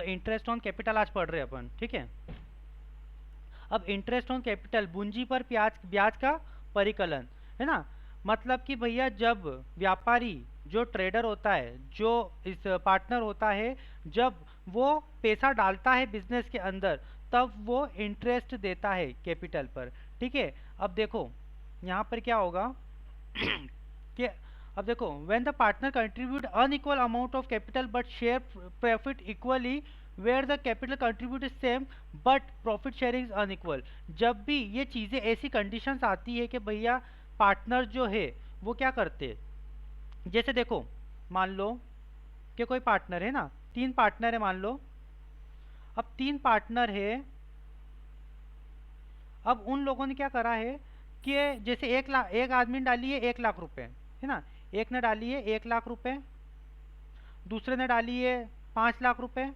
Interest on capital आज पढ़ रहे हैं अपन, ठीक है। अब इंटरेस्ट ऑन कैपिटल पूंजी पर ब्याज ब्याज का परिकलन, है ना। मतलब कि भैया जब व्यापारी, जो ट्रेडर होता है, जो इस पार्टनर होता है, जब वो पैसा डालता है बिजनेस के अंदर, तब वो इंटरेस्ट देता है कैपिटल पर, ठीक है। अब देखो यहाँ पर क्या होगा कि अब देखो, when the partner contribute unequal amount of capital but share profit equally, where the capital contribute is same but profit sharing is unequal. जब भी ये चीज़ें ऐसी कंडीशंस आती है कि भैया पार्टनर जो है वो क्या करते हैं, जैसे देखो मान लो कि कोई पार्टनर है ना, 3 पार्टनर है मान लो। अब 3 पार्टनर है, अब उन लोगों ने क्या करा है कि जैसे 1 लाख, एक आदमी ने डाली है 1 लाख रुपए, है ना। एक ने डाली है 1 लाख रुपए, दूसरे ने डाली है 5 लाख रुपए,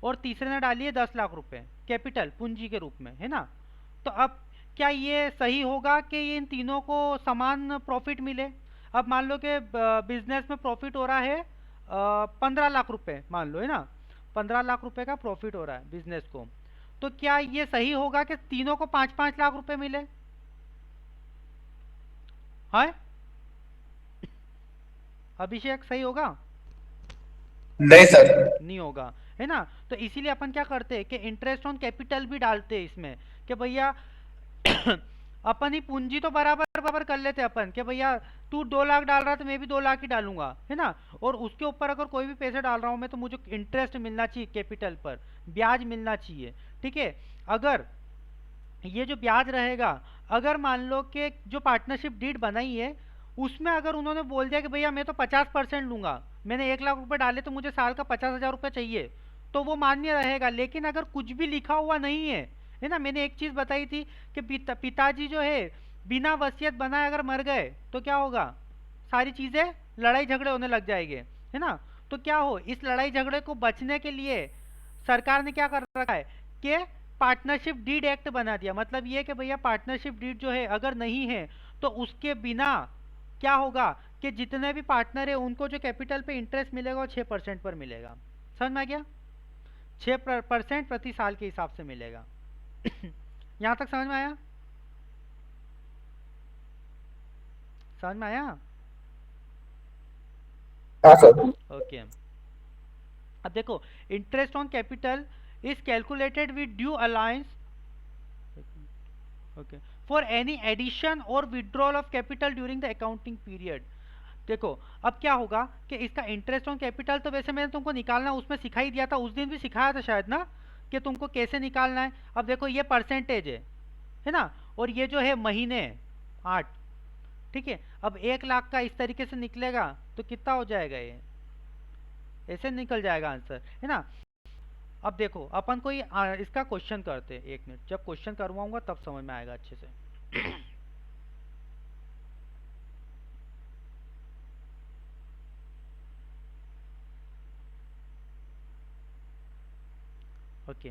और तीसरे ने डाली है 10 लाख रुपए कैपिटल पूंजी के रूप में, है ना। तो अब क्या ये सही होगा कि ये इन तीनों को समान प्रॉफिट मिले। अब मान लो कि बिजनेस में प्रॉफिट हो रहा है 15 लाख रुपए मान लो, है ना। 15 लाख रुपए का प्रॉफिट हो रहा है बिजनेस को। तो क्या ये सही होगा कि तीनों को 5-5 लाख रुपए मिले? हाँ अभिषेक, सही होगा? नहीं सर। नहीं होगा, है ना। तो इसीलिए अपन क्या करते हैं कि इंटरेस्ट ऑन कैपिटल भी डालते हैं इसमें, कि भैया अपन ही पूंजी तो बराबर बराबर कर लेते हैं अपन, कि भैया तू 2 लाख डाल रहा है तो मैं भी 2 लाख ही डालूंगा, है ना। और उसके ऊपर अगर कोई भी पैसे डाल रहा हूं मैं, तो मुझे इंटरेस्ट मिलना चाहिए कैपिटल पर, ब्याज मिलना चाहिए, ठीक है। अगर ये जो ब्याज रहेगा, अगर मान लो कि जो पार्टनरशिप डीड बनाई है उसमें अगर उन्होंने बोल दिया कि भैया मैं तो 50% लूंगा, मैंने 1 लाख रुपए डाले तो मुझे साल का 50,000 रुपये चाहिए, तो वो मान्य रहेगा। लेकिन अगर कुछ भी लिखा हुआ नहीं है ना, मैंने एक चीज बताई थी कि पिताजी जो है बिना वसीयत बनाए अगर मर गए तो क्या होगा, सारी चीजें लड़ाई झगड़े होने लग जाएंगे, है ना। तो क्या हो, इस लड़ाई झगड़े को बचने के लिए सरकार ने क्या कर रखा है कि पार्टनरशिप डीड एक्ट बना दिया। मतलब ये कि भैया पार्टनरशिप डीड जो है अगर नहीं है तो उसके बिना क्या होगा कि जितने भी पार्टनर है उनको जो कैपिटल पे इंटरेस्ट मिलेगा वो 6% पर मिलेगा। समझ में आ गया? 6% प्रति साल के हिसाब से मिलेगा। यहां तक समझ में आया? समझ में आया? हाँ सर। ओके। अब देखो, interest on capital is calculated with due allowance, okay, for any addition और withdrawal of capital during the accounting period. देखो अब क्या होगा कि इसका इंटरेस्ट ऑन कैपिटल तो वैसे मैंने तुमको निकालना उसमें सिखाई दिया था, उस दिन भी सिखाया था शायद ना, कि तुमको कैसे निकालना है। अब देखो ये परसेंटेज है ना, और ये जो है महीने 8, ठीक है। अब 1 लाख का इस तरीके से निकलेगा तो कितना हो जाएगा, ये ऐसे निकल जाएगा आंसर, है ना। अब देखो अपन कोई इसका क्वेश्चन करते हैं, 1 मिनट, जब क्वेश्चन करवाऊंगा तब समझ में आएगा अच्छे से। ओके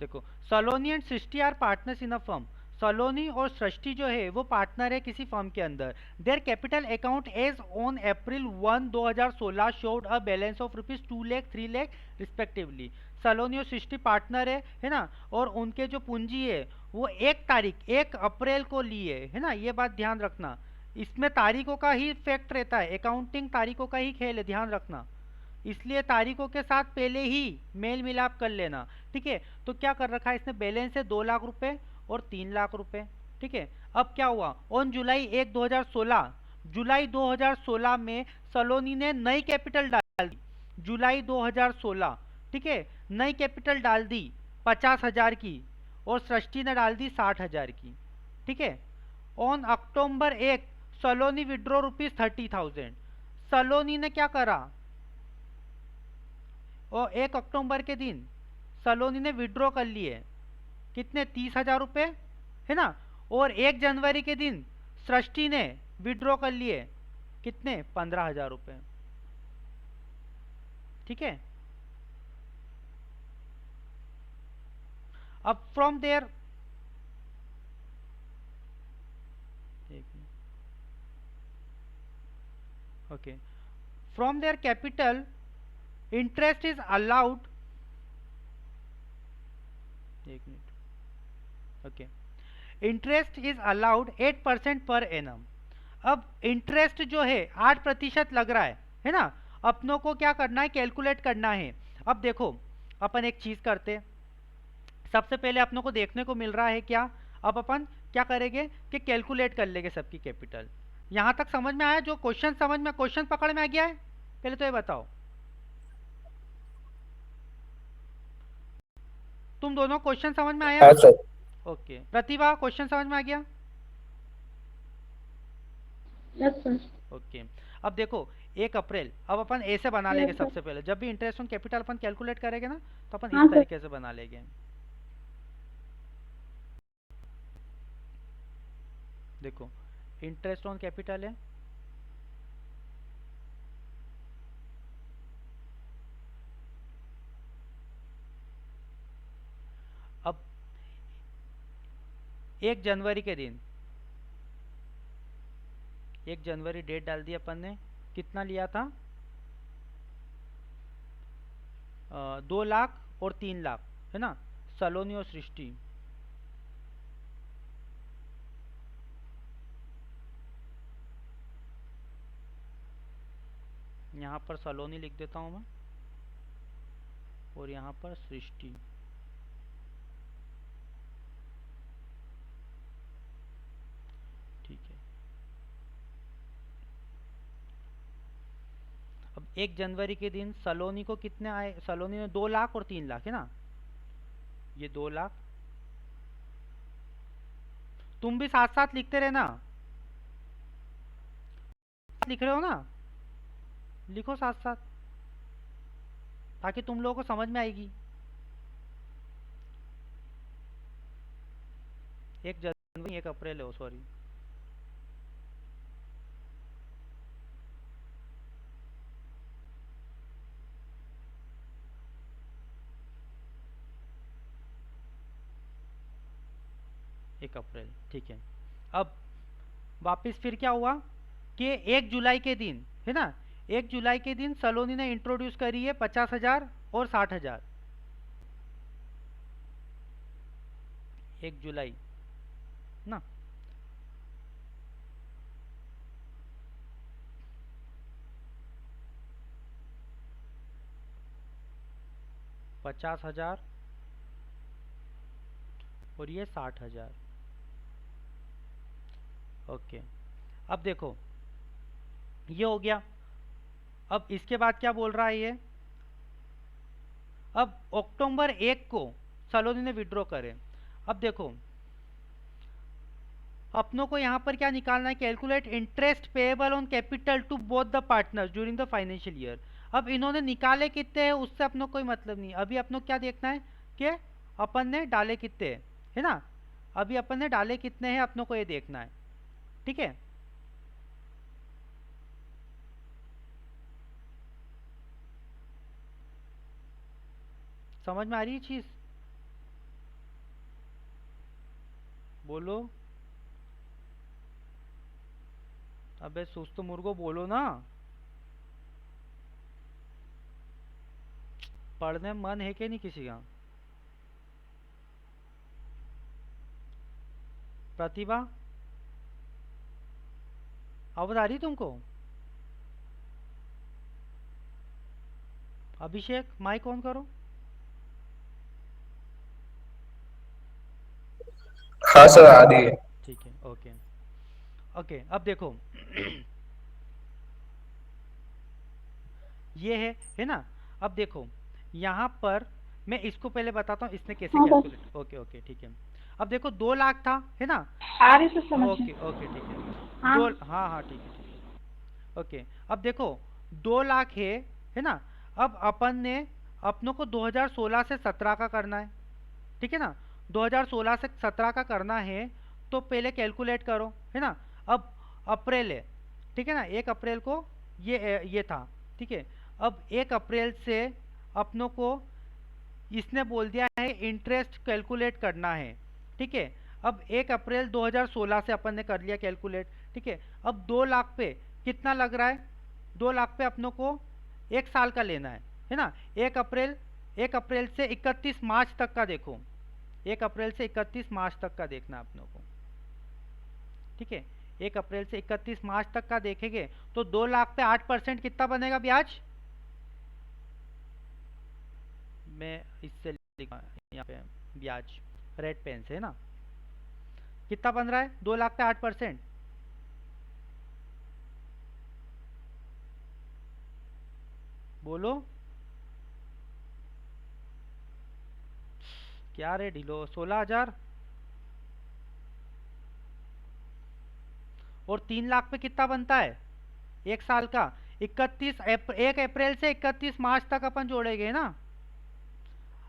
देखो, Saloni and Srishti are partners in a firm. Saloni और सृष्टि जो है वो पार्टनर है किसी फर्म के अंदर। Their capital account as on April 1 2016 showed a balance of ₹2 lakh 3 lakh respectively. Saloni और सृष्टि पार्टनर है ना, और उनके जो पूंजी है वो 1 अप्रैल को लिए है ना, ये बात ध्यान रखना। इसमें तारीखों का ही फैक्ट रहता है, अकाउंटिंग तारीखों का ही खेल है, ध्यान रखना। इसलिए तारीखों के साथ पहले ही मेल मिलाप कर लेना, ठीक है। तो क्या कर रखा है इसने, बैलेंस है 2 लाख रुपए और 3 लाख रुपए, ठीक है। अब क्या हुआ, ऑन जुलाई 1 2016, जुलाई 2016 में सलोनी ने नई कैपिटल डाल दी, जुलाई 2016, ठीक है। नई कैपिटल डाल दी 50,000 की, और सृष्टि ने डाल दी 60,000 की, ठीक है। On October 1 Saloni withdraw ₹30,000। सलोनी ने क्या करा, और 1 अक्टूबर के दिन सलोनी ने विड्रॉ कर लिए कितने, 30,000 रुपये, है ना। और 1 जनवरी के दिन सृष्टि ने विड्रॉ कर लिए कितने, 15,000 रुपये, ठीक है। अब from there, okay, from there capital interest is allowed, एक minute, okay, interest is allowed 8% per annum. अब इंटरेस्ट जो है 8% लग रहा है ना, अपनों को क्या करना है, कैलकुलेट करना है। अब देखो अपन एक चीज करते, सबसे पहले अपनों को देखने को मिल रहा है क्या, अब अपन क्या करेंगे कि कैलकुलेट कर लेंगे सबकी कैपिटल। यहां तक समझ में आया, जो क्वेश्चन समझ में, क्वेश्चन पकड़ में आ गया है, पहले तो ये बताओ तुम दोनों, क्वेश्चन समझ में आया? हाँ सर। ओके, प्रतिभा क्वेश्चन समझ में आ गया? Yes sir. ओके, अब देखो 1 अप्रैल, अब अपन ऐसे बना लेंगे Yes, sir. सबसे पहले, जब भी interest on capital upon calculate करेंगे ना, तो अपन हाँ, इस sir. तरीके से बना लेंगे। देखो इंटरेस्ट ऑन कैपिटल है, अब 1 जनवरी के दिन, 1 जनवरी डेट डाल दी अपन ने, कितना लिया था, 2 लाख और 3 लाख, है ना, सलोनी और सृष्टि। यहाँ पर सलोनी लिख देता हूँ मैं, और यहाँ पर सृष्टि। ठीक है, अब 1 जनवरी के दिन सलोनी को कितने आए, सलोनी ने 2 लाख और 3 लाख, है ना, ये 2 लाख, तुम भी साथ साथ लिखते रहना, लिख रहे हो ना, लिखो साथ साथ, ताकि तुम लोगों को समझ में आएगी। 1 जनवरी 1 अप्रैल है, सॉरी, एक अप्रैल, ठीक है। अब वापस फिर क्या हुआ कि 1 जुलाई के दिन, है ना, 1 जुलाई के दिन सलोनी ने इंट्रोड्यूस करी है 50,000 और 60,000, 1 जुलाई ना, $50,000 और ये 60,000। ओके, अब देखो ये हो गया। अब इसके बाद क्या बोल रहा है ये, अब अक्टूबर 1 को सलोनी ने विड्रॉ करे। अब देखो अपनों को यहाँ पर क्या निकालना है, calculate interest payable on capital to both the partners during the financial year. अब इन्होंने निकाले कितने हैं उससे अपनों कोई मतलब नहीं, अभी अपनों क्या देखना है कि अपन ने डाले कितने हैं, है ना, अभी अपन ने डाले कितने हैं अपनों को ये देखना है, ठीक है। समझ में आ रही है चीज, बोलो, अबे सुस्त मुर्गो बोलो ना, पढ़ने में मन है कि नहीं किसी का? प्रतिभा आवाज आ रही तुमको? अभिषेक माइक ऑन करो। हाँ सर, आ रही है। ठीक है, ओके ओके, अब देखो ये है ना, अब देखो यहाँ पर मैं इसको पहले बताता हूँ इसने कैसे हाँ, बस। कैलकुलेट, ओके ओके ठीक है। अब देखो 2 लाख था, है ना, आ रही सर समझ ओके में। ओके ठीक है, हाँ। हाँ हाँ ठीक है, ओके। अब देखो 2 लाख है ना, अब अपन ने अपनों को 2016 से 17 का करना है, ठीक है ना, 2016 से 17 का करना है, तो पहले कैलकुलेट करो, है ना। अब अप्रैल है, ठीक है ना, 1 अप्रैल को ये था, ठीक है। अब 1 अप्रैल से अपनों को इसने बोल दिया है इंटरेस्ट कैलकुलेट करना है, ठीक है। अब 1 अप्रैल 2016 से अपन ने कर लिया कैलकुलेट, ठीक है। अब 2 लाख पे कितना लग रहा है, 2 लाख पे अपनों को 1 साल का लेना है ना। 1 अप्रैल से 31 मार्च तक का देखो, 1 अप्रैल से 31 मार्च तक का देखना अपनों को, ठीक है। 1 अप्रैल से 31 मार्च तक का देखेंगे तो 2 लाख पे 8% कितना बनेगा ब्याज? मैं इससे लिखा यहाँ पे ब्याज रेड पेन से, है ना। कितना बन रहा है 2 लाख पे 8%? बोलो क्या रे ढिलो, 16,000। और 3 लाख पे कितना बनता है 1 साल का? 1 अप्रैल से 31 मार्च तक अपन जोड़ेंगे ना,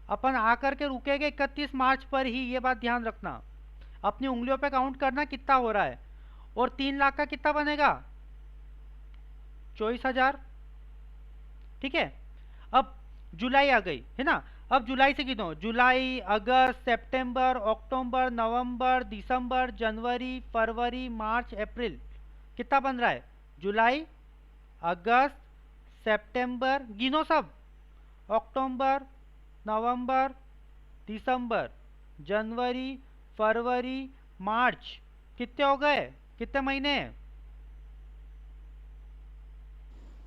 अपन आकर के रुकेंगे 31 मार्च पर ही, ये बात ध्यान रखना। अपनी उंगलियों पे काउंट करना कितना हो रहा है। और 3 लाख का कितना बनेगा? 24,000, ठीक है। अब जुलाई आ गई, है ना। अब जुलाई से गिनो, जुलाई, अगस्त, सितंबर, अक्टूबर, नवंबर, दिसंबर, जनवरी, फरवरी, मार्च, अप्रैल। कितना बन रहा है? जुलाई, अगस्त, सितंबर, गिनो सब, अक्टूबर, नवंबर, दिसंबर, जनवरी, फरवरी, मार्च। कितने हो गए? कितने महीने?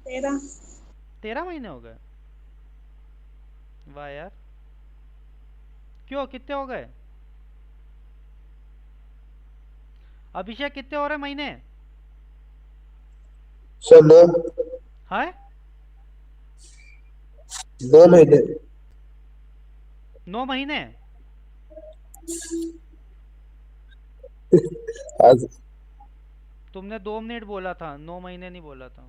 13। 13 महीने हो गए। वाह यार, क्यों, कितने हो गए? अभिषेक कितने हो रहे महीने? सर 9 है 9 महीने 9 महीने। आज तुमने 2 मिनट बोला था, 9 महीने नहीं बोला था।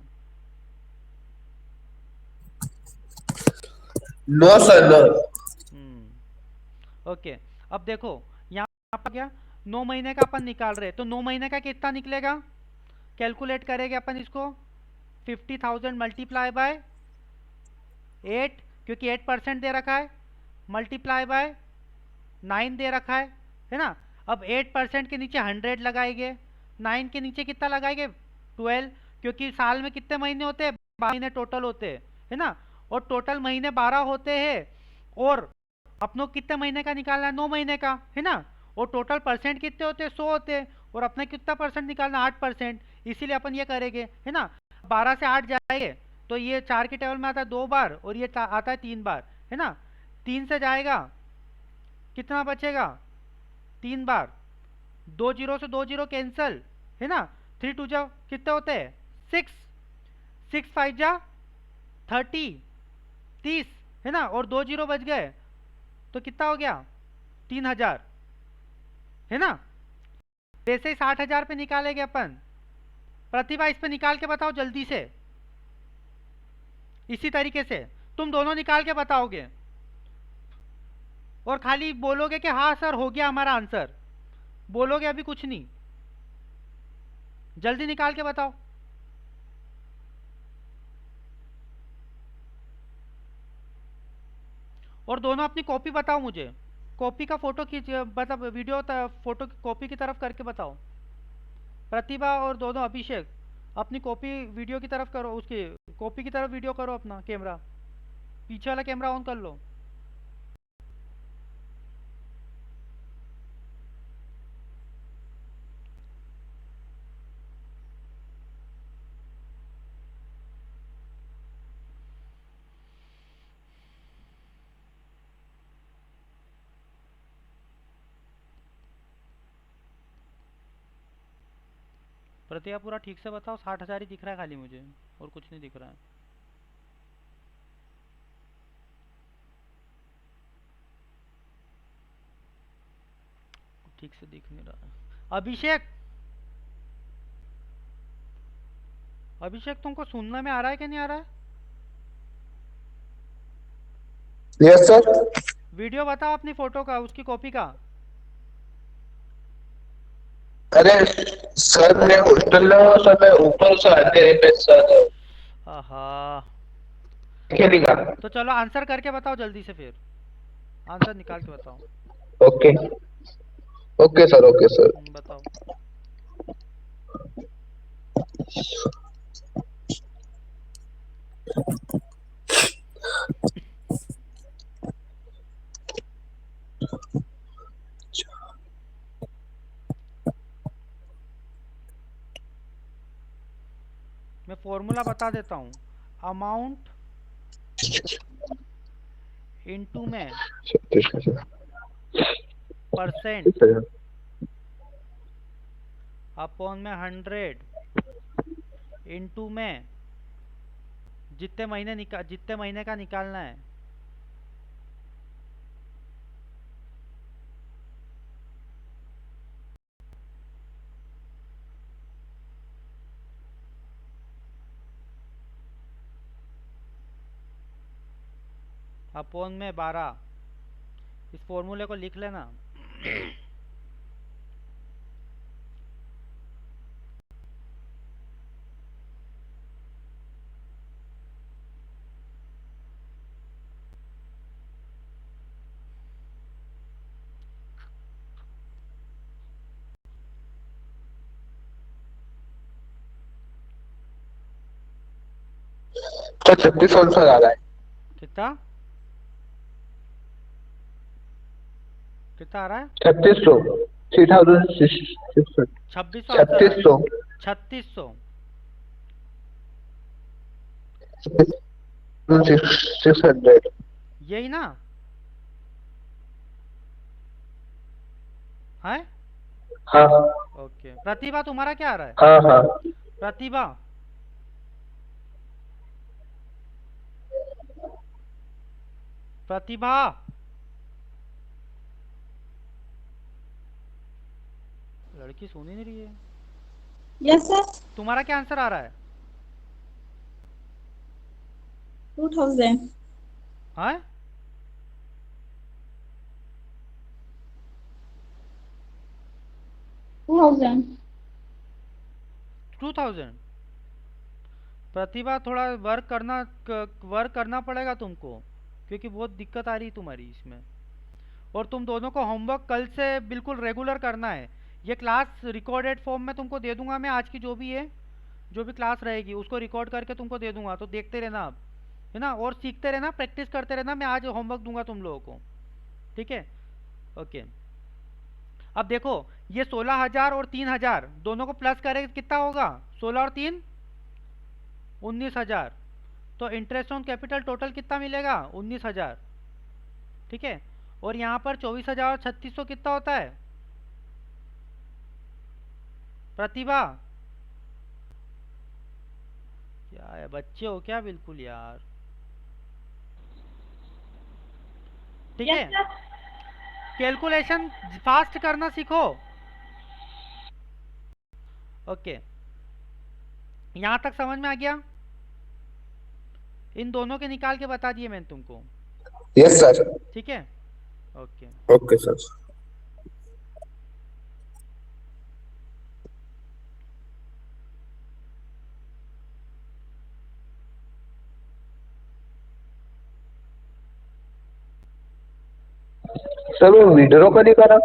9 सर 9 ओके। अब देखो यहाँ पर क्या 9 महीने का अपन निकाल रहे, तो 9 महीने का कितना निकलेगा? कैलकुलेट करेंगे अपन इसको। 50,000 मल्टीप्लाई बाय 8, क्योंकि 8% दे रखा है, मल्टीप्लाई बाय 9 दे रखा है ना। अब 8% के नीचे 100 लगाएंगे, 9 के नीचे कितना लगाएंगे? 12, क्योंकि साल में कितने महीने होते हैं? 12 महीने टोटल होते हैं, है ना। और टोटल महीने 12 होते हैं, और अपनों कितने महीने का निकालना है? 9 महीने का, है ना। और टोटल परसेंट कितने होते हैं? 100 होते हैं, और अपने कितना परसेंट निकालना? 8%। इसीलिए अपन ये करेंगे, है ना। 12 से 8 जाएंगे तो ये 4 की टेबल में आता है 2 बार, और ये आता है 3 बार, है ना। 3 से जाएगा, कितना बचेगा? 3 बार। 2 जीरो से 2 जीरो कैंसल, है ना। 3 2 जा कितने होते हैं? 6, 6 5 जा 30, 30, है ना। और 2 जीरो बच गए तो कितना हो गया? 3,000, है ना। वैसे ही 60,000 पे निकालेंगे अपन। प्रतिभा इस पे निकाल के बताओ जल्दी से। इसी तरीके से तुम दोनों निकाल के बताओगे, और खाली बोलोगे कि हाँ सर हो गया हमारा आंसर, बोलोगे अभी कुछ नहीं। जल्दी निकाल के बताओ। और दोनों अपनी कॉपी बताओ मुझे, कॉपी का फोटो खींच, मतलब वीडियो फोटो कॉपी की तरफ करके बताओ। प्रतिभा और दोनों अभिषेक अपनी कॉपी वीडियो की तरफ करो, उसकी कॉपी की तरफ वीडियो करो, अपना कैमरा पीछे वाला कैमरा ऑन कर लो। प्रतिभा पूरा ठीक से बताओ, 60,000 ही दिख रहा है खाली मुझे, और कुछ नहीं दिख रहा है। ठीक से दिख नहीं रहा। अभिषेक, अभिषेक तुमको सुनने में आ रहा है कि नहीं आ रहा है? Yes sir. वीडियो बताओ अपनी फोटो का, उसकी कॉपी का। अरे सर मैं हॉस्टल में हूँ सर, मैं ऊपर से आते हैं सर। आहा, क्या लिखा? तो चलो आंसर करके बताओ जल्दी से, फिर आंसर निकाल के बताओ। Okay okay sir, okay sir. बताओ। मैं फॉर्मूला बता देता हूँ। अमाउंट इनटू में 36,000 परसेंट 30,000 अपॉन में 100 इनटू में जितने महीने का निकालना है। अपॉन में 12। इस फॉर्मूले को लिख लेना। तो 36 कौन सा आ रहा है? कितना कितना आ रहा है? 3600 3600 2600 आंसर आ रहा है। 3600 3600 600 यही ना है? हाँ ओके, प्रतिभा तुम्हारा क्या आ रहा है? हाँ हाँ प्रतिभा प्रतिभा लड़की सुन ही नहीं रही है। Yes sir. तुम्हारा क्या आंसर आ रहा है? 2000। हाँ 2000। 2000। प्रतिभा थोड़ा वर्क करना पड़ेगा तुमको, क्योंकि बहुत दिक्कत आ रही है तुम्हारी इसमें। और तुम दोनों को होमवर्क कल से बिल्कुल रेगुलर करना है। ये क्लास रिकॉर्डेड फॉर्म में तुमको दे दूंगा मैं, आज की जो भी क्लास रहेगी उसको रिकॉर्ड करके तुमको दे दूंगा, तो देखते रहना आप, है ना। और सीखते रहना, प्रैक्टिस करते रहना। मैं आज होमवर्क दूंगा तुम लोगों को, ठीक है? ओके, अब देखो, ये 16,000 और 3,000 दोनों को प्लस करें कितना होगा? 16 और 3 19,000। तो इंटरेस्ट ऑन कैपिटल टोटल कितना मिलेगा? 19,000, ठीक है। और यहाँ पर 24,000 और 3600 कितना होता है? प्रतिभा क्या है, बच्चे हो क्या बिल्कुल यार? ठीक है, यस सर। कैलकुलेशन फास्ट करना सीखो। ओके, यहाँ तक समझ में आ गया? इन दोनों के निकाल के बता दिए मैंने तुमको, यस सर ठीक है? ओके, ओके सर सर वो विड्रॉ कभी करा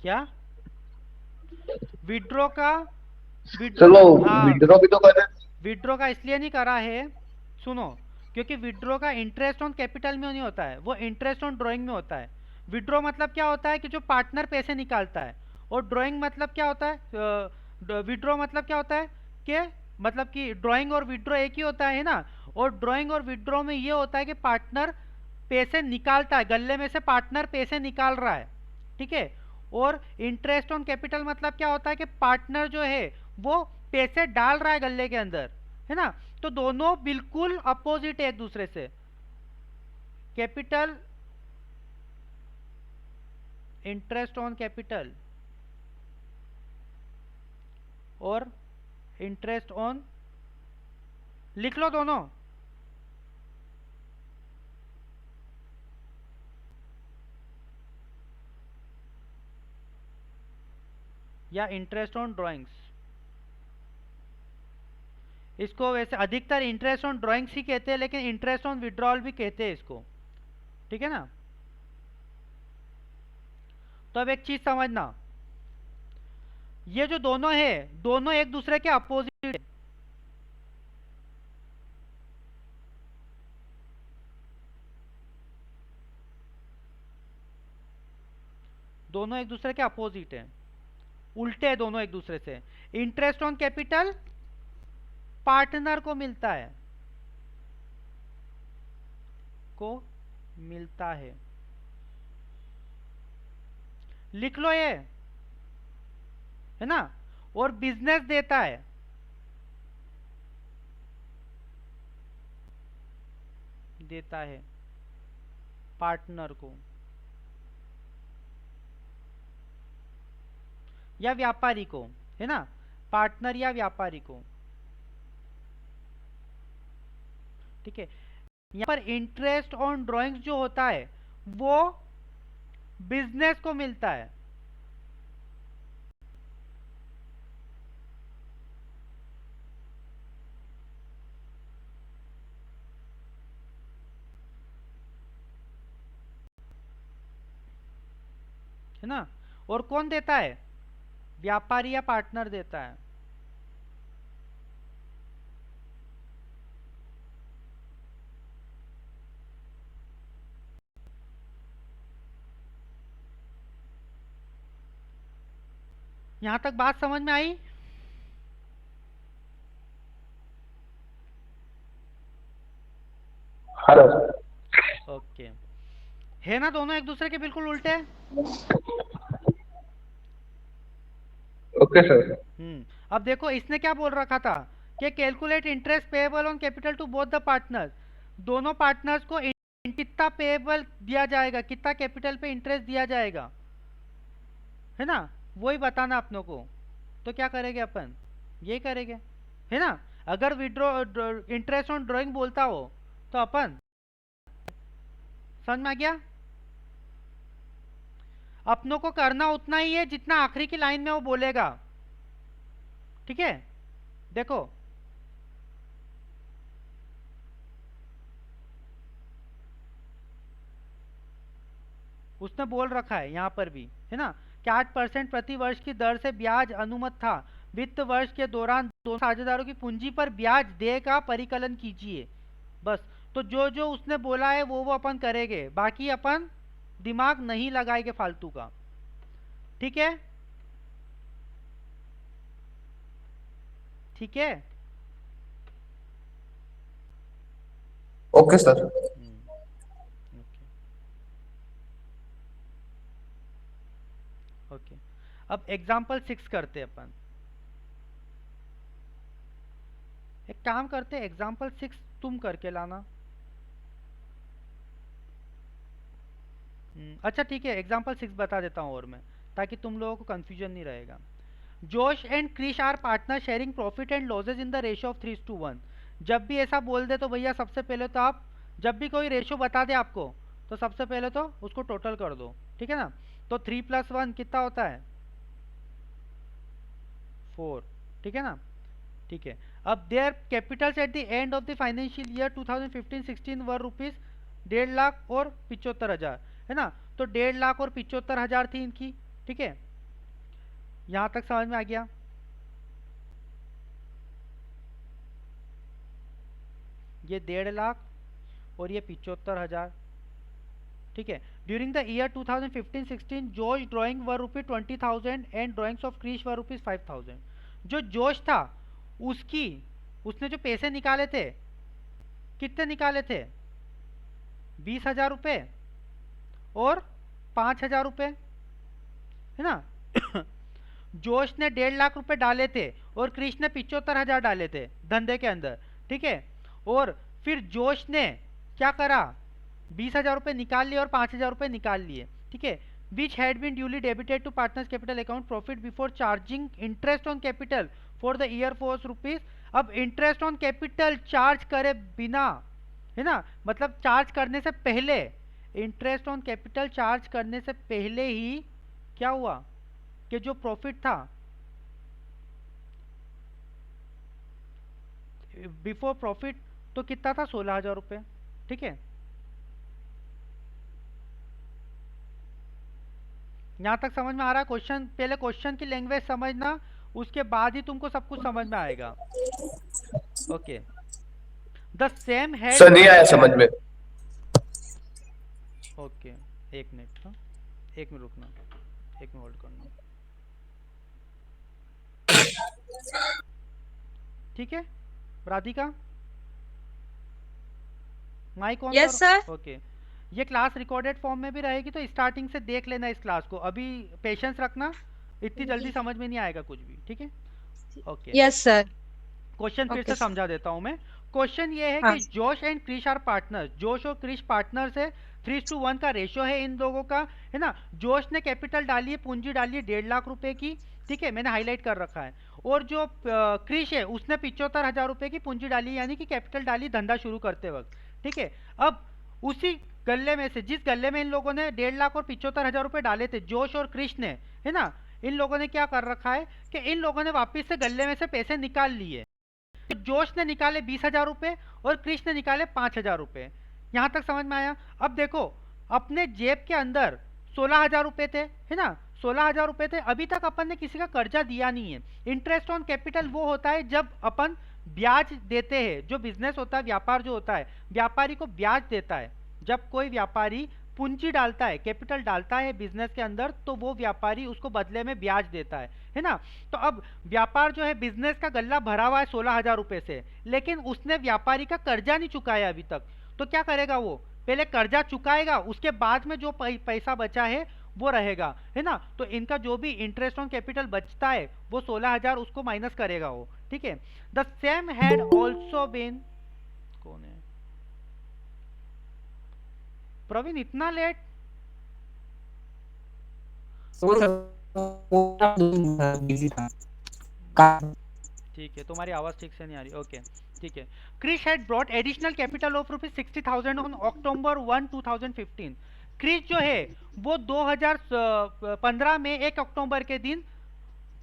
क्या विड्रॉ का? सर वो हाँ, विड्रॉ भी तो करा विड्रॉ का इसलिए नहीं करा है, सुनो, क्योंकि विड्रॉ का इंटरेस्ट ऑन कैपिटल में नहीं होता है, वो इंटरेस्ट ऑन ड्राइंग में होता है। विड्रॉ मतलब क्या होता है कि जो पार्टनर पैसे निकालता है, और ड्राइंग मतलब क्या होता है, विड्रॉ मतलब क्या होता है कि मतलब कि ड्राइंग और विड्रॉ एक ही होता है ना। और ड्राइंग और विड्रॉ में ये होता है कि पार्टनर पैसे निकालता है, गले में से पार्टनर पैसे निकाल रहा है, ठीक है। और इंटरेस्ट ऑन कैपिटल मतलब क्या होता है कि पार्टनर जो है वो पैसे डाल रहा है गले के अंदर, है ना। तो दोनों बिल्कुल अपोजिट है एक दूसरे से। कैपिटल, इंटरेस्ट ऑन कैपिटल और इंटरेस्ट ऑन, लिख लो दोनों। या इंटरेस्ट ऑन ड्राइंग्स, इसको वैसे अधिकतर इंटरेस्ट ऑन ड्राइंग्स ही कहते हैं, लेकिन इंटरेस्ट ऑन विड्रॉल भी कहते हैं इसको, ठीक है ना। तो अब एक चीज समझना, ये जो दोनों है, दोनों एक दूसरे के अपोजिट है। दोनों एक दूसरे के अपोजिट है, उल्टे हैं दोनों एक दूसरे से। इंटरेस्ट ऑन कैपिटल पार्टनर को मिलता है, को मिलता है। लिख लो ये, है ना। और बिजनेस देता है, देता है पार्टनर को या व्यापारी को, है ना, पार्टनर या व्यापारी को। ठीक है, यहाँ पर इंटरेस्ट ऑन ड्राइंग्स जो होता है वो बिजनेस को मिलता है। है ना। और कौन देता है, व्यापारी या पार्टनर देता है। यहां तक बात समझ में आई? हाँ सर। ओके, है ना दोनों एक दूसरे के बिल्कुल उल्टे। Okay sir. अब देखो इसने क्या बोल रखा था कि calculate interest payable on capital to both the partners. दोनों पार्टनर्स को कितना पेएबल दिया जाएगा, कितना कैपिटल पे इंटरेस्ट दिया जाएगा, है ना, वही बताना अपनों को। तो क्या करेंगे अपन, यही करेंगे, है ना। अगर विड्रॉ इंटरेस्ट ऑन ड्राइंग बोलता हो तो अपन, समझ में आ गया। अपनों को करना उतना ही है जितना आखिरी की लाइन में वो बोलेगा। ठीक है, देखो उसने बोल रखा है यहाँ पर भी, है ना, कि 8% प्रति वर्ष की दर से ब्याज अनुमत था। वित्त वर्ष के दौरान दोनों साझेदारों की पूंजी पर ब्याज दे का परिकलन कीजिए। बस, तो जो जो उसने बोला है वो अपन करेंगे, बाकी अपन दिमाग नहीं लगाएंगे फालतू का। ठीक है, ठीक है। Okay sir. ओके, अब एग्जाम्पल 6 करते हैं अपन। एक काम करते हैं, एग्जाम्पल 6 तुम करके लाना। अच्छा ठीक है, एग्जाम्पल 6 बता देता हूँ और मैं, ताकि तुम लोगों को कंफ्यूजन नहीं रहेगा। Josh and Krish are partner sharing profit and losses in the ratio of 3:1। जब भी ऐसा बोल दे तो भैया सबसे पहले तो आप, जब भी कोई रेशियो बता दे आपको, तो सबसे पहले तो उसको टोटल कर दो। ठीक है ना। तो 3+1 कितना होता है, 4। ठीक है ना। ठीक है, अब there Capitals at the end of the financial year 2015-16 were rupees 1.5 lakh और 75,000, है ना। तो 1.5 लाख और 75,000 थी इनकी। ठीक है, यहां तक समझ में आ गया। ये 1.5 लाख और ये 75,000। ठीक है, during the year 2015-16 Josh drawing were rupees 20,000 and drawings of Krish were rupees 5,000। जो जोश था उसकी, उसने जो पैसे निकाले थे, कितने निकाले थे, 20,000 रुपये और 5,000 रुपये, है ना। जोश ने 1.5 लाख रुपए डाले थे और क्रिश ने 75,000 डाले थे धंधे के अंदर। ठीक है, और फिर जोश ने क्या करा, 20,000 रुपये निकाल लिए और 5,000 रुपये निकाल लिए। ठीक है, which had been duly debited to partners capital account profit before charging interest on capital for the year for rupees. अब इंटरेस्ट ऑन कैपिटल चार्ज करे बिना, है ना, मतलब चार्ज करने से पहले, इंटरेस्ट ऑन कैपिटल चार्ज करने से पहले ही क्या हुआ कि जो प्रॉफिट था बिफोर प्रॉफिट, तो कितना था, 16,000 रुपये। ठीक है, यहां तक समझ में आ रहा है। क्वेश्चन, पहले क्वेश्चन की लैंग्वेज समझना, उसके बाद ही तुमको सब कुछ समझ में आएगा। Okay, the same had, sir नहीं आया समझ में। ओके, एक मिनट, हाँ, एक मिनट रुकना, एक मिनट होल्ड करना। ठीक है, Radhika mic on yes sir. Okay. ये क्लास रिकॉर्डेड फॉर्म में भी रहेगी तो स्टार्टिंग से देख लेना इस क्लास को, अभी पेशेंस रखना, इतनी जल्दी समझ में नहीं आएगा कुछ भी, ठीक है। Okay yes sir. क्वेश्चन फिर ओके से समझा देता हूँ मैं। क्वेश्चन ये है हाँ। कि जोश एंड क्रिश आर पार्टनर्स, जोश और क्रिश पार्टनर्स है, 3:1 का रेशियो है इन लोगों का, है ना। जोश ने कैपिटल डाली है, पूंजी डाली है 1.5 लाख रुपए की, ठीक है, मैंने हाईलाइट कर रखा है। और जो क्रिश है उसने 75,000 रुपए की पूंजी डाली, यानी कि कैपिटल डाली धंधा शुरू करते वक्त, ठीक है। अब उसी गल्ले में से, जिस गल्ले में इन लोगों ने 1.5 लाख और 75,000 रुपए डाले थे, जोश और क्रिश ने, है ना, इन लोगों ने क्या कर रखा है कि इन लोगों ने वापिस से गल्ले में से पैसे निकाल लिए। तो जोश ने निकाले 20,000 रुपए और क्रिश ने निकाले 5,000 रुपए। यहां तक समझ में आया। अब देखो अपने जेब के अंदर 16,000 रुपए थे, है ना, 16,000 रुपए थे। अभी तक अपन ने किसी का कर्जा दिया नहीं है। इंटरेस्ट ऑन कैपिटल वो होता है जब अपन ब्याज देते हैं। जो बिजनेस होता है, व्यापार जो होता है, व्यापारी को ब्याज देता है। जब कोई व्यापारी पूंजी डालता है, कैपिटल डालता है बिजनेस के अंदर, तो वो व्यापारी उसको बदले में ब्याज देता है ना। तो अब व्यापार जो है, बिजनेस का गल्ला भरा हुआ है 16,000 रुपए से, लेकिन उसने व्यापारी का कर्जा नहीं चुकाया अभी तक। तो क्या करेगा वो, पहले कर्जा चुकाएगा, उसके बाद में जो पैसा बचा है वो रहेगा, है ना। तो इनका जो भी इंटरेस्ट ऑन कैपिटल बचता है वो 16,000 उसको माइनस करेगा वो, ठीक है। The same had also been, कौन है प्रवीण, इतना लेट? ठीक है, तुम्हारी आवाज ठीक से नहीं आ रही, ओके ठीक है। Krish had brought additional capital of ₹60,000 on October 1, 2015। Krish जो है वो 2015 में 1 अक्टूबर के दिन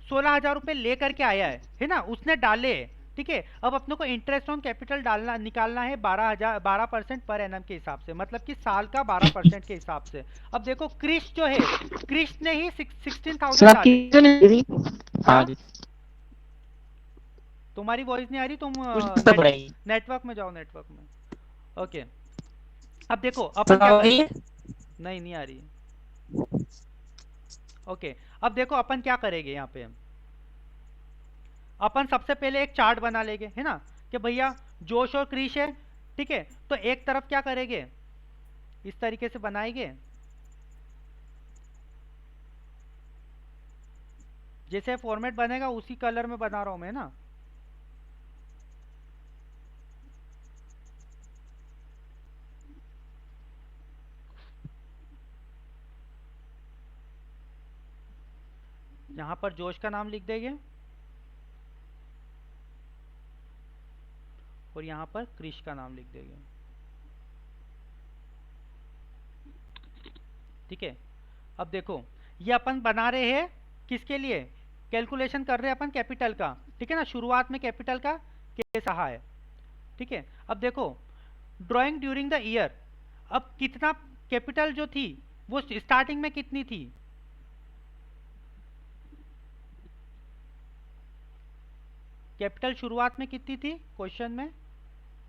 16,000 रुपए लेकर के आया है ना, उसने डाले, ठीक है। अब अपने को इंटरेस्ट ऑन कैपिटल डालना निकालना है 12% पर एनम के हिसाब से, मतलब कि साल का 12% के हिसाब से। अब देखो क्रिश जो है, क्रिश ने ही 16,000 डाले। हाँ? तुम्हारी वॉइस नहीं आ रही, तुम नेटवर्क में जाओ, नेटवर्क में। ओके अब देखो अपन क्या नहीं आ रही। ओके अब देखो अपन क्या करेंगे यहाँ पे, अपन सबसे पहले एक चार्ट बना लेंगे, है ना, कि भैया जोश और क्रिश है, ठीक है। तो एक तरफ क्या करेंगे, इस तरीके से बनाएंगे, जैसे फॉर्मेट बनेगा उसी कलर में बना रहा हूं मैं ना। यहां पर जोश का नाम लिख देंगे और यहां पर क्रिश का नाम लिख देंगे, ठीक है। अब देखो ये अपन बना रहे हैं किसके लिए, कैलकुलेशन कर रहे हैं अपन कैपिटल का, ठीक है ना। शुरुआत में कैपिटल का केस रहा है, ठीक है। अब देखो ड्राइंग ड्यूरिंग द ईयर, अब कितना कैपिटल जो थी वो स्टार्टिंग में कितनी थी, कैपिटल शुरुआत में कितनी थी क्वेश्चन में,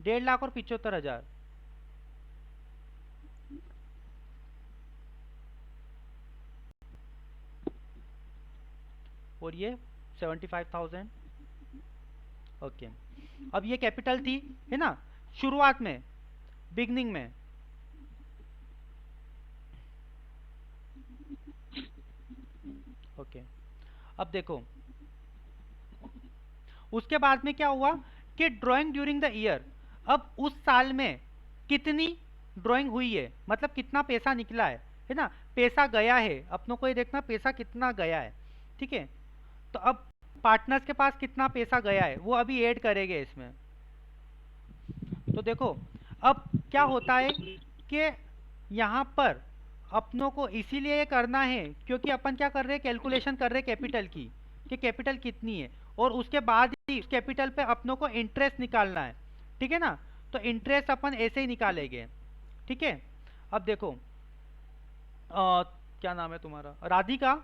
1.5 लाख और 75,000। और ये 75,000, ओके। अब ये कैपिटल थी, है ना, शुरुआत में, बिगनिंग में, ओके। अब देखो उसके बाद में क्या हुआ कि ड्राइंग ड्यूरिंग द ईयर, अब उस साल में कितनी ड्राइंग हुई है, मतलब कितना पैसा निकला है ना, पैसा गया है, अपनों को ये देखना पैसा कितना गया है, ठीक है। तो अब पार्टनर्स के पास कितना पैसा गया है वो अभी ऐड करेंगे इसमें। तो देखो अब क्या होता है कि यहाँ पर अपनों को इसीलिए ये करना है क्योंकि अपन क्या कर रहे हैं, कैलकुलेशन कर रहे हैं कैपिटल की, कि कैपिटल कितनी है, और उसके बाद ही कैपिटल पे अपनों को इंटरेस्ट निकालना है, ठीक है ना। तो इंटरेस्ट अपन ऐसे ही निकालेंगे, ठीक है। अब देखो क्या नाम है तुम्हारा, राधिका,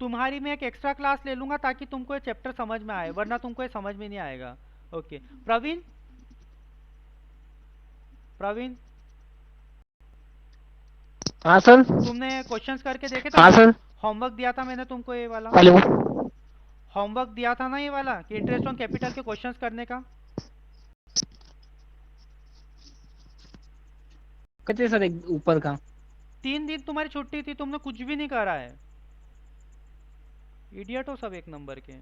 तुम्हारी मैं एक एक्स्ट्रा क्लास ले लूंगा ताकि तुमको ये चैप्टर समझ में आए, वरना तुमको ये समझ में नहीं आएगा। ओके प्रवीण, प्रवीण हाँ सर। तुमने क्वेश्चंस करके देखे थे? हाँ सर। होमवर्क दिया था मैंने तुमको ये वाला, हेलो। होमवर्क दिया था ना ये वाला कि इंटरेस्ट ऑन कैपिटल के क्वेश्चंस करने का। कितने सर एक ऊपर का? 3 दिन तुम्हारी छुट्टी थी, तुमने कुछ भी नहीं करा है। इडियट हो सब एक नंबर के।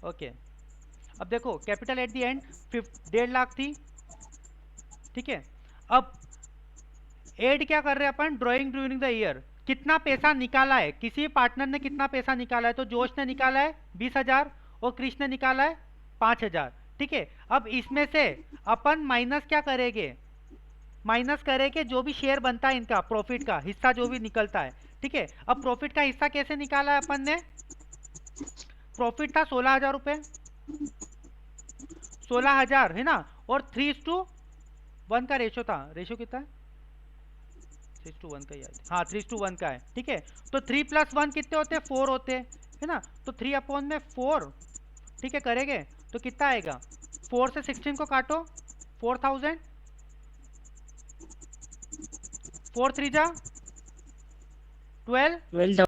ओके, अब देखो capital at the end 1.5 lakh थी, ठीक है। अब एड क्या कर रहे हैं अपन, ड्राइंग ड्यूरिंग द ईयर, कितना पैसा निकाला है, किसी पार्टनर ने कितना पैसा निकाला है, तो जोश ने निकाला है 20,000 और कृष्ण ने निकाला है 5,000, ठीक है। अब इसमें से अपन माइनस क्या करेंगे, माइनस करेंगे जो भी शेयर बनता है इनका, प्रॉफिट का हिस्सा जो भी निकलता है, ठीक है। अब प्रॉफिट का हिस्सा कैसे निकाला है अपन ने, प्रॉफिट था 16,000 रुपये, 16,000 है ना, और 3:1 का रेशो था, रेशो कितना है 3:1 का ही है, हाँ 3:1 का है, ठीक है। तो 3 + 1 कितने होते हैं, 4 होते हैं, है ना। तो 3/4, ठीक है, करेंगे तो कितना आएगा, 4 से 16 को काटो, 4,000, 4 3 जा 12, 12,000।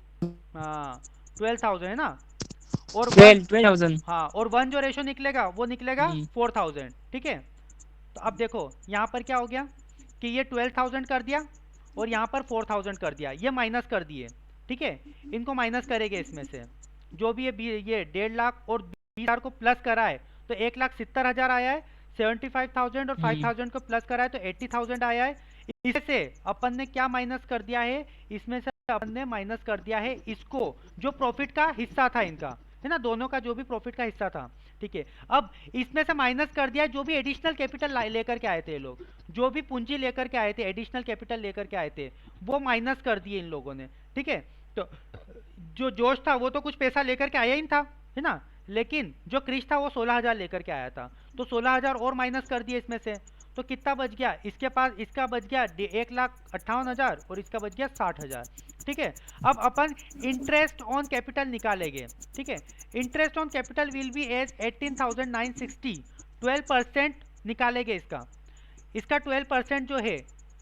हाँ 12,000 है ना, और 12,000। हाँ, और 1 जो रेशो निकलेगा वो निकलेगा जी। 4,000, ठीक है। तो अब देखो यहाँ पर क्या हो गया कि ये 12,000 कर दिया और यहाँ पर 4,000 कर दिया, ये माइनस कर दिए, ठीक है। इनको माइनस करेंगे इसमें से, जो भी ये 1.5 लाख और 20,000 को प्लस करा है तो 1,70,000 आया है, 75,000 और 5,000 को प्लस करा है तो 80,000 आया है। इससे अपन ने क्या माइनस कर दिया है, इसमें से अपन ने माइनस कर दिया है इसको, जो प्रॉफिट का हिस्सा था इनका, है ना, दोनों का जो भी प्रॉफिट का हिस्सा था, ठीक है। अब इसमें से माइनस कर दिया जो भी एडिशनल कैपिटल लेकर के आए थे ये लोग, जो भी पूंजी लेकर के आए थे, एडिशनल कैपिटल लेकर के आए थे, वो माइनस कर दिए इन लोगों ने, ठीक है। तो जो जोश था वो तो कुछ पैसा लेकर के आया ही था, है ना, लेकिन जो क्रिश था वो 16,000 लेकर के आया था, तो 16,000 और माइनस कर दिए इसमें से, तो कितना बच गया इसके पास, इसका बच गया 1,58,000 और इसका बच गया 60,000, ठीक है। अब अपन इंटरेस्ट ऑन कैपिटल निकालेंगे, ठीक है। Interest on capital will be as 18,960, 12% निकालेंगे इसका, इसका 12% जो है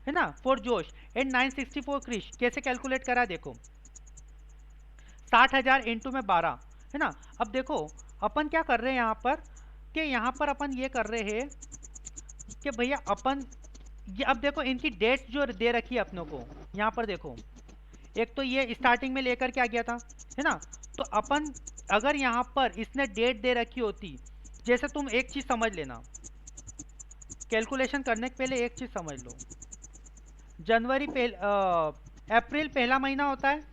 ना, फॉर जोश एंड 960 फॉर क्रिश। कैसे कैलकुलेट करा देखो, 60,000 इंटू में 12, है ना। अब देखो अपन क्या कर रहे हैं यहाँ पर, कि यहाँ पर अपन ये कर रहे हैं कि भैया अपन ये, अब देखो इनकी डेट जो दे रखी है अपनों को, यहाँ पर देखो, एक तो ये स्टार्टिंग में लेकर के आ गया था, है ना। तो अपन अगर यहाँ पर इसने डेट दे रखी होती, जैसे तुम एक चीज समझ लेना, कैलकुलेशन करने के पहले एक चीज समझ लो, अप्रैल पहला महीना होता है,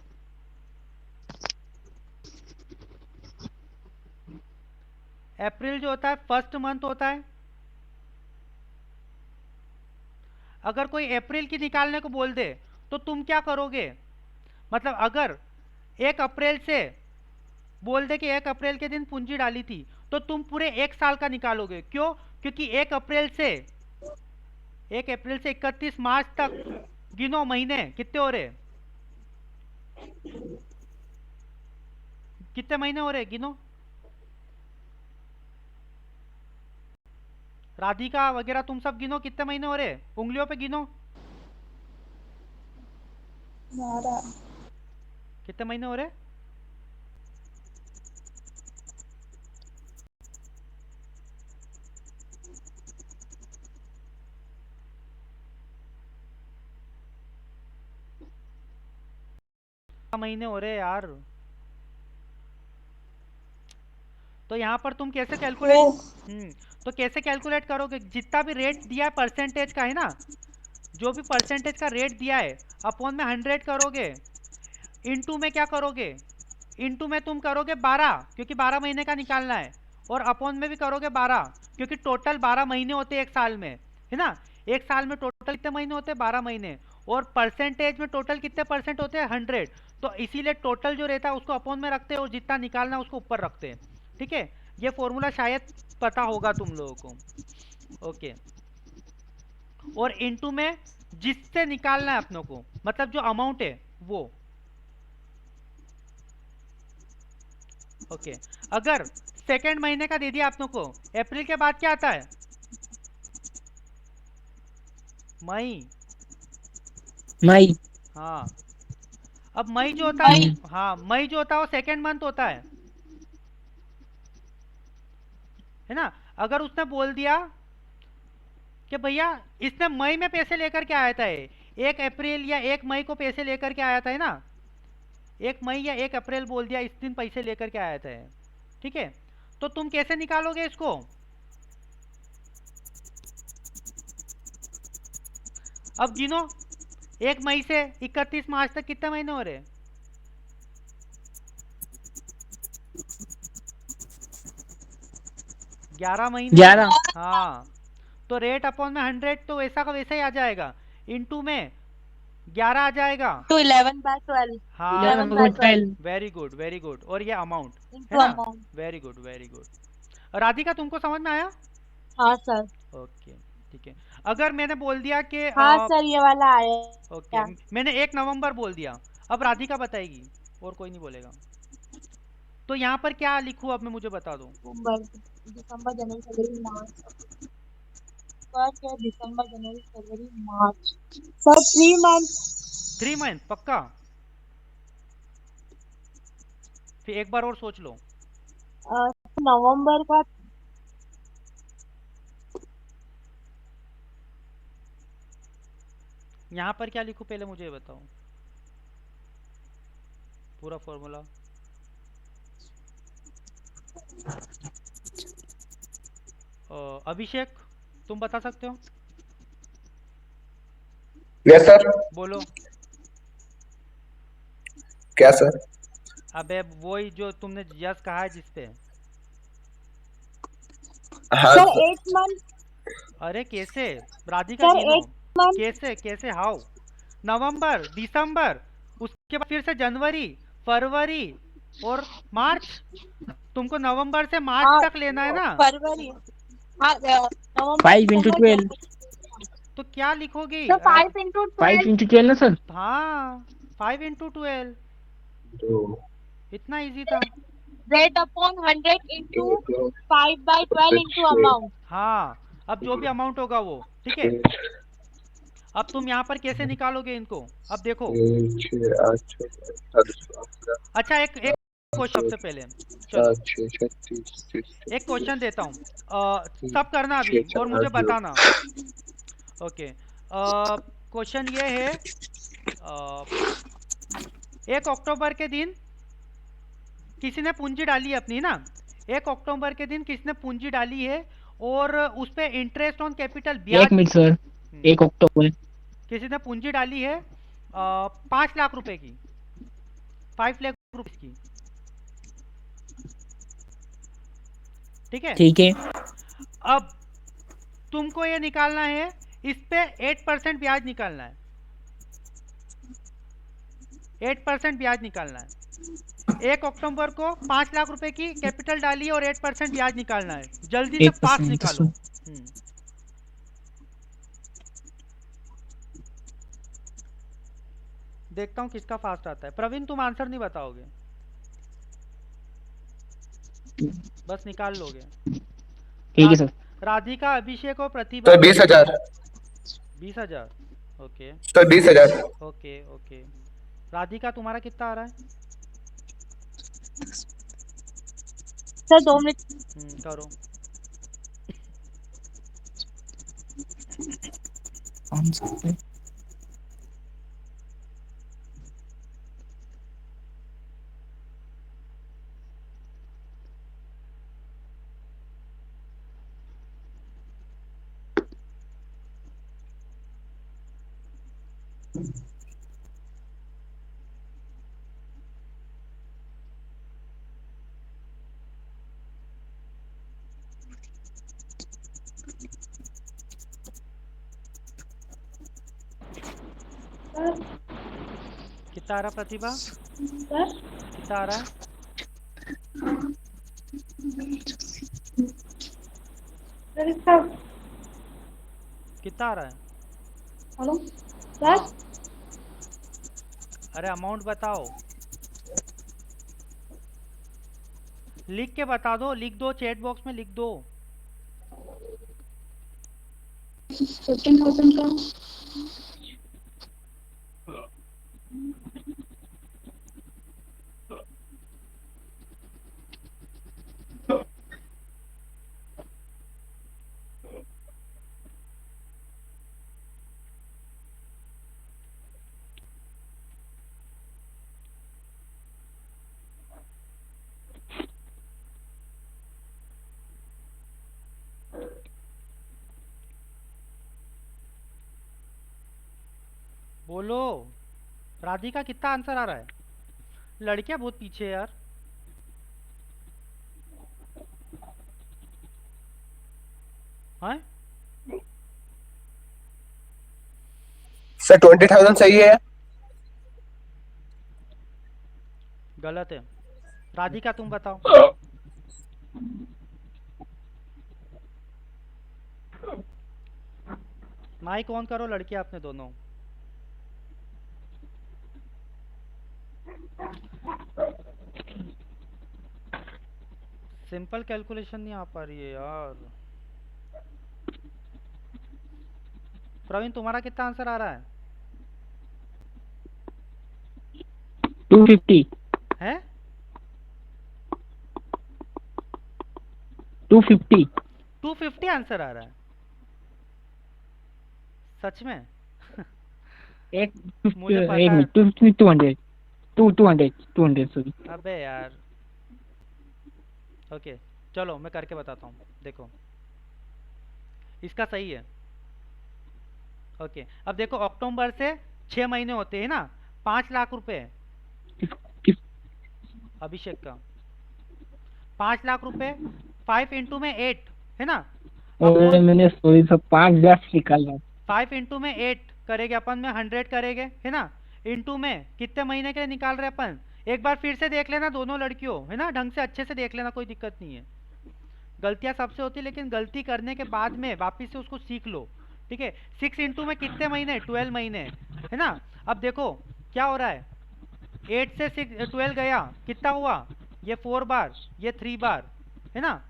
अप्रैल जो होता है फर्स्ट मंथ होता है। अगर कोई अप्रैल की निकालने को बोल दे तो तुम क्या करोगे, मतलब अगर 1 अप्रैल से बोल दे कि 1 अप्रैल के दिन पूंजी डाली थी तो तुम पूरे 1 साल का निकालोगे, क्यों, क्योंकि 1 अप्रैल से 31 मार्च तक गिनो महीने कितने हो रहे, कितने महीने हो रहे गिनो, राधिका वगैरह तुम सब गिनो कितने महीने हो रहे, उंगलियों पे गिनो 12। कितने महीने हो रहे, महीने हो रहे यार। तो यहाँ पर तुम कैसे कैलकुलेट, तो कैसे कैलकुलेट करोगे, जितना भी रेट दिया है परसेंटेज का, है ना, जो भी परसेंटेज का रेट दिया है अपॉन में 100 करोगे, इनटू में क्या करोगे, इनटू में तुम करोगे 12 क्योंकि 12 महीने का निकालना है, और अपॉन में भी करोगे 12 क्योंकि टोटल 12 महीने होते हैं एक साल में, है ना। एक साल में टोटल कितने महीने होते हैं, 12 महीने, और परसेंटेज में टोटल कितने परसेंट होते हैं, 100। तो इसीलिए टोटल जो रहता है उसको अपॉन में रखते हैं और जितना निकालना है उसको ऊपर रखते हैं, ठीक है। ये फॉर्मूला शायद पता होगा तुम लोगों को, ओके। और इनटू में जिससे निकालना है अपनों को, मतलब जो अमाउंट है वो, ओके। अगर सेकेंड महीने का दे दिया अपनों को, अप्रैल के बाद क्या आता है, मई, मई। हाँ। अब मई जो होता है, हाँ मई जो होता है वो सेकेंड मंथ होता है ना। अगर उसने बोल दिया कि भैया इसने मई में पैसे लेकर के आया था ये, 1 अप्रैल या 1 मई को पैसे लेकर के आया था, है ना, 1 मई या 1 अप्रैल बोल दिया, इस दिन पैसे लेकर के आया था ये, ठीक है। तो तुम कैसे निकालोगे इसको? अब गिनो, 1 मई से 31 मार्च तक कितने महीने हो रहे? 11 महीने। 11। हाँ, तो रेट अपॉन में 100 तो वैसा का वैसा ही आ जाएगा, इंटू में 11 आ जाएगा। to 11/12 हाँ, 11/12 वेरी गुड वेरी गुड। और ये अमाउंट है into ना, amount. Very good very good. Radhika तुमको समझ में आया? हाँ सर, ओके, ठीक है। अगर मैंने बोल दिया कि हाँ सर, ये वाला आया। ओके, मैंने 1 नवंबर बोल दिया, अब राधिका बताएगी और कोई नहीं बोलेगा। तो यहाँ पर क्या लिखूँ अब मैं, मुझे बता दो। नवंबर, दिसंबर, जनवरी, फरवरी, मार्च। फर्स्ट है दिसंबर, जनवरी, फरवरी, मार्च। Sir 3 months। 3 मंथ पक्का? फिर एक बार और सोच लो। नवंबर का यहाँ पर क्या लिखूँ पहले मुझे ये बताओ, पूरा फॉर्मूला। अभिषेक तुम बता सकते हो? Yes sir. बोलो। क्या सर? अबे वही जो तुमने यस कहा है जिसपे। हाँ सर सर। 8 months। अरे कैसे राधिका सर गिनो, 8 months। कैसे कैसे हाउ? नवंबर, दिसंबर, उसके बाद फिर से जनवरी, फरवरी और मार्च। तुमको नवंबर से मार्च हाँ, तक लेना है ना, फरवरी। हाँ, नवंबर, 5 into दिसंबर, 12। जनवरी। तो क्या लिखोगी? Sir 5 into 5 12। into 12 ना सर? हाँ, 5 into 12, इतना इजी था। Rate upon 100 into 5/12 into amount। हाँ, अब जो भी अमाउंट होगा वो, ठीक है। अब तुम यहाँ पर कैसे निकालोगे इनको, अब देखो। अच्छा, एक एक क्वेश्चन सबसे पहले, चलो एक क्वेश्चन देता हूँ, सब करना अभी और मुझे बताना। ओके, क्वेश्चन ये है, 1 अक्टूबर के दिन किसी ने पूंजी डाली है अपनी ना, 1 अक्टूबर के दिन किसी ने पूंजी डाली है और उस पे इंटरेस्ट ऑन कैपिटल ब्याज। 1 मिनट सर, 1 अक्टूबर। किसी ने पूंजी डाली है 5 लाख रुपए की, 5 लाख रुपए की, ठीक है। ठीक है। अब तुमको ये निकालना है, इस पे 8% ब्याज निकालना है, 8% ब्याज निकालना है। 1 अक्टूबर को 5 लाख रुपए की कैपिटल डाली और 8% ब्याज निकालना है, जल्दी से 8% फास्ट निकालो। देखता हूँ किसका फास्ट आता है। प्रवीण तुम आंसर नहीं बताओगे, बस निकाल लोगे। ठीक है सर। राधिका, अभिषेक और प्रतिभा। तो 20,000। 20,000, ओके तो 20,000। Okay okay. राधिका तुम्हारा कितना आ रहा है? Sir 2 minute. करो। कितना आ रहा प्रतिभा? सर कितना आ रहा है? सर इसका कितना आ रहा है? हेलो हाँ, सर अरे अमाउंट बताओ, लिख के बता दो, लिख दो, चैट बॉक्स में लिख दो। 15,000 का। बोलो राधिका, कितना आंसर आ रहा है? लड़कियां बहुत पीछे है यार। हाँ सर 20,000 सही है। गलत है। राधिका तुम बताओ। माइक ऑन करो लड़कियां अपने दोनों। सिंपल कैलकुलेशन नहीं आ पा रही है यार। प्रवीण तुम्हारा कितना आंसर आ रहा है? 250 है 250 250 आंसर आ रहा है सच में? एक मुझे एक पता है। Minute 250 200 sorry. अबे यार। ओके चलो मैं करके बताता हूँ, देखो इसका सही है। ओके अब देखो, अक्टूबर से 6 महीने होते हैं ना, 5 लाख रुपए अभिषेक का। 5 लाख रुपए 5 इंटू में 8 है ना। अब और मैंने सॉरी सब 5 निकाला। 5 इंटू में 8 करेंगे अपन में 100 करेंगे है ना। इंटू में कितने महीने के लिए निकाल रहे अपन? एक बार फिर से देख लेना दोनों लड़कियों, है ना, ढंग से अच्छे से देख लेना, कोई दिक्कत नहीं है। गलतियां सबसे होती है, लेकिन गलती करने के बाद में वापिस से उसको सीख लो, ठीक है। 6 इंटू में कितने महीने? 12 महीने, है ना। अब देखो क्या हो रहा है, 8 से 12 गया, कितना हुआ? ये 4 बार, ये 3 बार, है ना।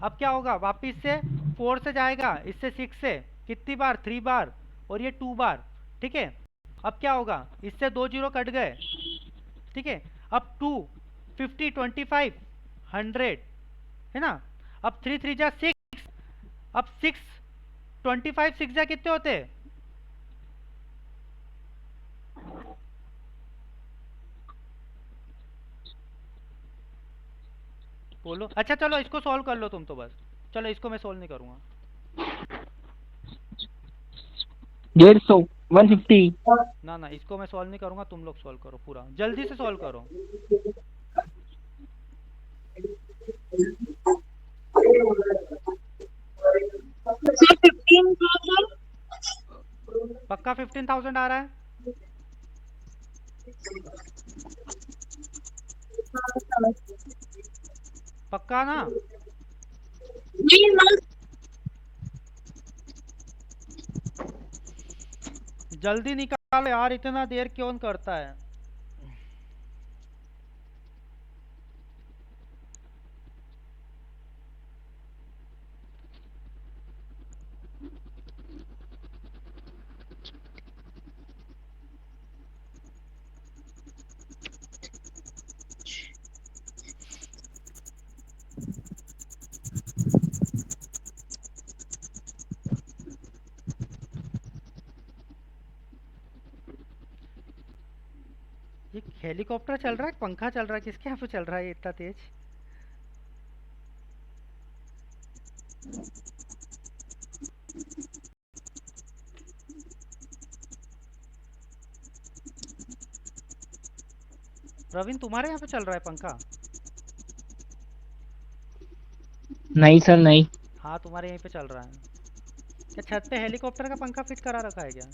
अब क्या होगा, वापिस से 4 से जाएगा, इससे 6 से कितनी बार? 3 बार, और ये 2 बार, ठीक है। अब क्या होगा, इससे 2 जीरो कट गए, ठीक है। अब 2 50 25 100, है ना। अब 3 3 जा 6, अब 6 25 6 जा कितने होते हैं? बोलो। अच्छा चलो इसको सॉल्व कर लो तुम तो बस। चलो इसको मैं सॉल्व नहीं करूंगा। 150 150 ना ना इसको मैं सॉल्व नहीं करूंगा, तुम लोग सॉल्व करो, पूरा जल्दी से सॉल्व करो। सर 15,000। पक्का 15,000 आ रहा है? पक्का ना? नहीं ना। जल्दी निकालो यार, इतना देर क्यों करता है? ये हेलीकॉप्टर चल रहा है, पंखा चल रहा है, किसके यहाँ पे चल रहा है ये इतना तेज? प्रवीण तुम्हारे यहाँ पे चल रहा है पंखा? नहीं सर नहीं। हाँ तुम्हारे यहीं पे चल रहा है। क्या छत पे हेलीकॉप्टर का पंखा फिट करा रखा है क्या?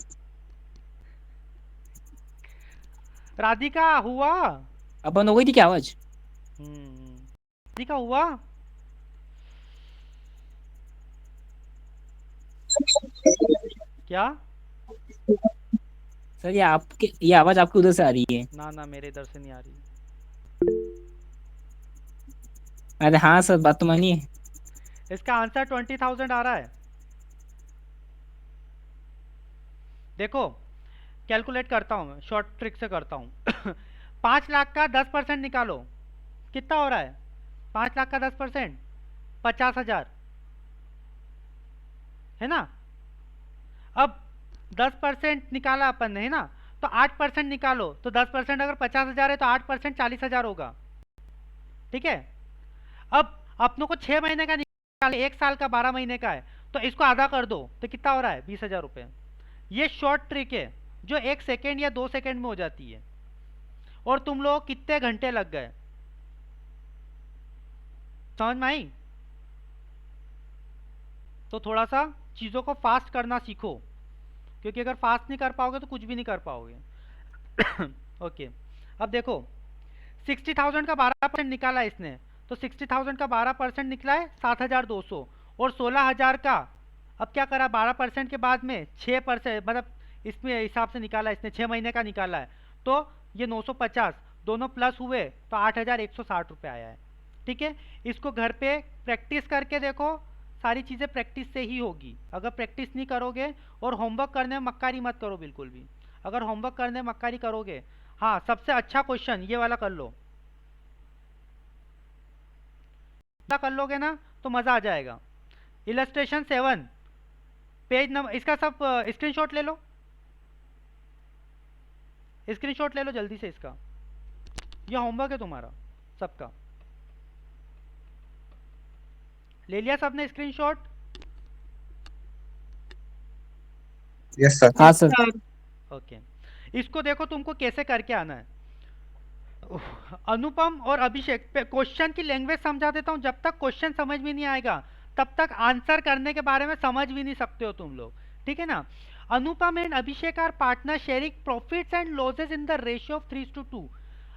राधिका हुआ? अपन हो गई थी क्या आवाज? राधिका हुआ? क्या? सर ये आवाज आपके उधर से आ रही है। ना ना मेरे इधर से नहीं आ रही। अरे हाँ सर, बात तो मानिए। इसका आंसर 20,000 आ रहा है। देखो कैलकुलेट करता हूँ, शॉर्ट ट्रिक से करता हूँ। 5 लाख का 10% निकालो, कितना हो रहा है? 5 लाख का 10% 50,000, है ना। अब 10% निकाला अपन ने, है ना, तो 8% निकालो, तो 10% अगर 50,000 है तो 8% 40,000 होगा, ठीक है। अब अपनों को 6 महीने का निकाले, 1 साल का 12 महीने का है, तो इसको आधा कर दो तो कितना हो रहा है? 20,000 रुपये। ये शॉर्ट ट्रिक है, जो 1 सेकेंड या 2 सेकेंड में हो जाती है, और तुम लोग कितने घंटे लग गए। समझ में आई? तो थोड़ा सा चीज़ों को फास्ट करना सीखो, क्योंकि अगर फास्ट नहीं कर पाओगे तो कुछ भी नहीं कर पाओगे। ओके, अब देखो 60,000 का 12% निकाला इसने, तो 60,000 का 12% निकला है 7,200, और 16,000 का अब क्या करा 12% के बाद में 6%, मतलब इसमें हिसाब से निकाला इसने, 6 महीने का निकाला है, तो ये 950 दोनों प्लस हुए तो 8,160 रुपये आया है। ठीक है, इसको घर पे प्रैक्टिस करके देखो, सारी चीज़ें प्रैक्टिस से ही होगी। अगर प्रैक्टिस नहीं करोगे और होमवर्क करने में मक्कारी मत करो बिल्कुल भी। अगर होमवर्क करने में मक्कारी करोगे, हाँ सबसे अच्छा क्वेश्चन ये वाला कर लो, कर लोगे ना तो मज़ा आ जाएगा। इलस्ट्रेशन 7 पेज नंबर, इसका सब स्क्रीनशॉट ले लो, स्क्रीनशॉट ले लो जल्दी से इसका, ये होमवर्क है तुम्हारा सबका। ले लिया सबने स्क्रीनशॉट? Yes sir. हाँ सर। ओके, इसको देखो तुमको कैसे करके आना है। अनुपम और अभिषेक पे क्वेश्चन की लैंग्वेज समझा देता हूँ। जब तक क्वेश्चन समझ में नहीं आएगा तब तक आंसर करने के बारे में समझ भी नहीं सकते हो तुम लोग, ठीक है ना। Anupam and Abhishek are partner sharing profits and losses in the ratio of 3:2।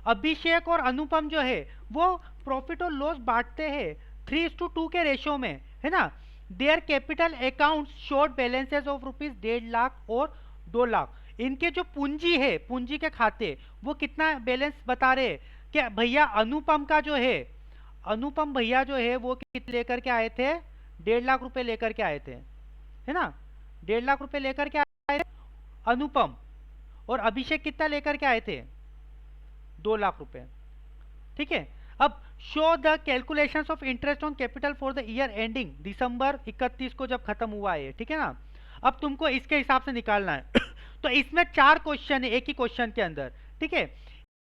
Abhishek और अनुपम जो है वो प्रॉफिट और लॉस बांटते हैं 3:2 के रेशियो में, है ना। There capital account showed balances of ₹1.5 lakh और 2 लाख। इनके जो पूंजी है, पूंजी के खाते, वो कितना बैलेंस बता रहे हैं कि भैया अनुपम का जो है, अनुपम भैया जो है वो कितने लेकर के आए थे, 1.5 लाख रुपए लेकर के आए थे, है ना। 1.5 लाख रुपए लेकर के आए थे अनुपम, और अभिषेक कितना लेकर के आए थे, 2 लाख रुपए, ठीक है। अब show the calculations of interest on capital for the year ending December 31 को जब खत्म हुआ है, ठीक है ना। अब तुमको इसके हिसाब से निकालना है। तो इसमें 4 क्वेश्चन है एक ही क्वेश्चन के अंदर, ठीक है।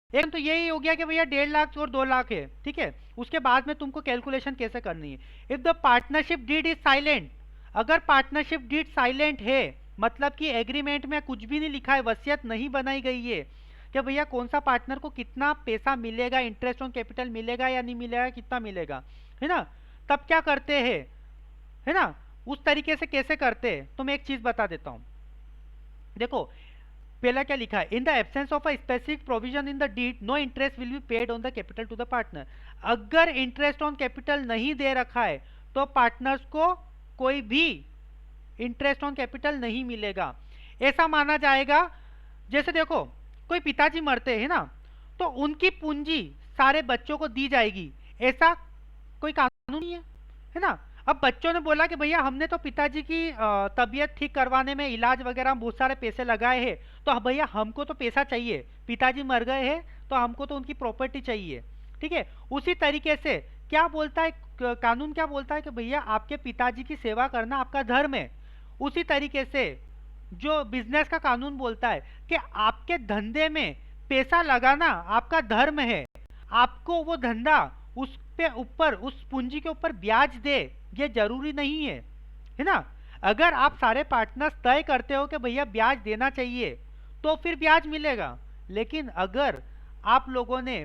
एक तो यही हो गया कि भैया 1.5 लाख और 2 लाख है, ठीक है। उसके बाद में तुमको कैलकुलेशन कैसे करनी है। If the partnership deed is silent, अगर पार्टनरशिप डीड साइलेंट है, मतलब कि एग्रीमेंट में कुछ भी नहीं लिखा है, वसीयत नहीं बनाई गई है कि भैया कौन सा पार्टनर को कितना पैसा मिलेगा, इंटरेस्ट ऑन कैपिटल मिलेगा या नहीं मिलेगा, कितना मिलेगा, है ना। तब क्या करते हैं, है ना, उस तरीके से कैसे करते हैं तो मैं एक चीज बता देता हूं। देखो पहला क्या लिखा है, in the absence of a specific provision in the deed no interest will be paid on the capital to the partner. अगर इंटरेस्ट ऑन कैपिटल नहीं दे रखा है तो पार्टनर्स को कोई भी इंटरेस्ट ऑन कैपिटल नहीं मिलेगा। ऐसा माना जाएगा जैसे देखो कोई पिताजी मरते हैं ना, तो उनकी पूंजी सारे बच्चों को दी जाएगी, ऐसा कोई कानून नहीं है ना। अब बच्चों ने बोला कि भैया हमने तो पिताजी की तबीयत ठीक करवाने में, इलाज वगैरह में बहुत सारे पैसे लगाए हैं, तो भैया हमको तो पैसा चाहिए, पिताजी मर गए हैं तो हमको तो उनकी प्रॉपर्टी चाहिए, ठीक है। उसी तरीके से क्या बोलता है कानून, क्या बोलता है कि भैया आपके पिताजी की सेवा करना आपका धर्म है। उसी तरीके से जो बिजनेस का कानून बोलता है कि आपके धंधे में पैसा लगाना आपका धर्म है, आपको वो धंधा उस पे ऊपर, उस पूंजी के ऊपर ब्याज दे, ये जरूरी नहीं है ना। अगर आप सारे पार्टनर्स तय करते हो कि भैया ब्याज देना चाहिए तो फिर ब्याज मिलेगा, लेकिन अगर आप लोगों ने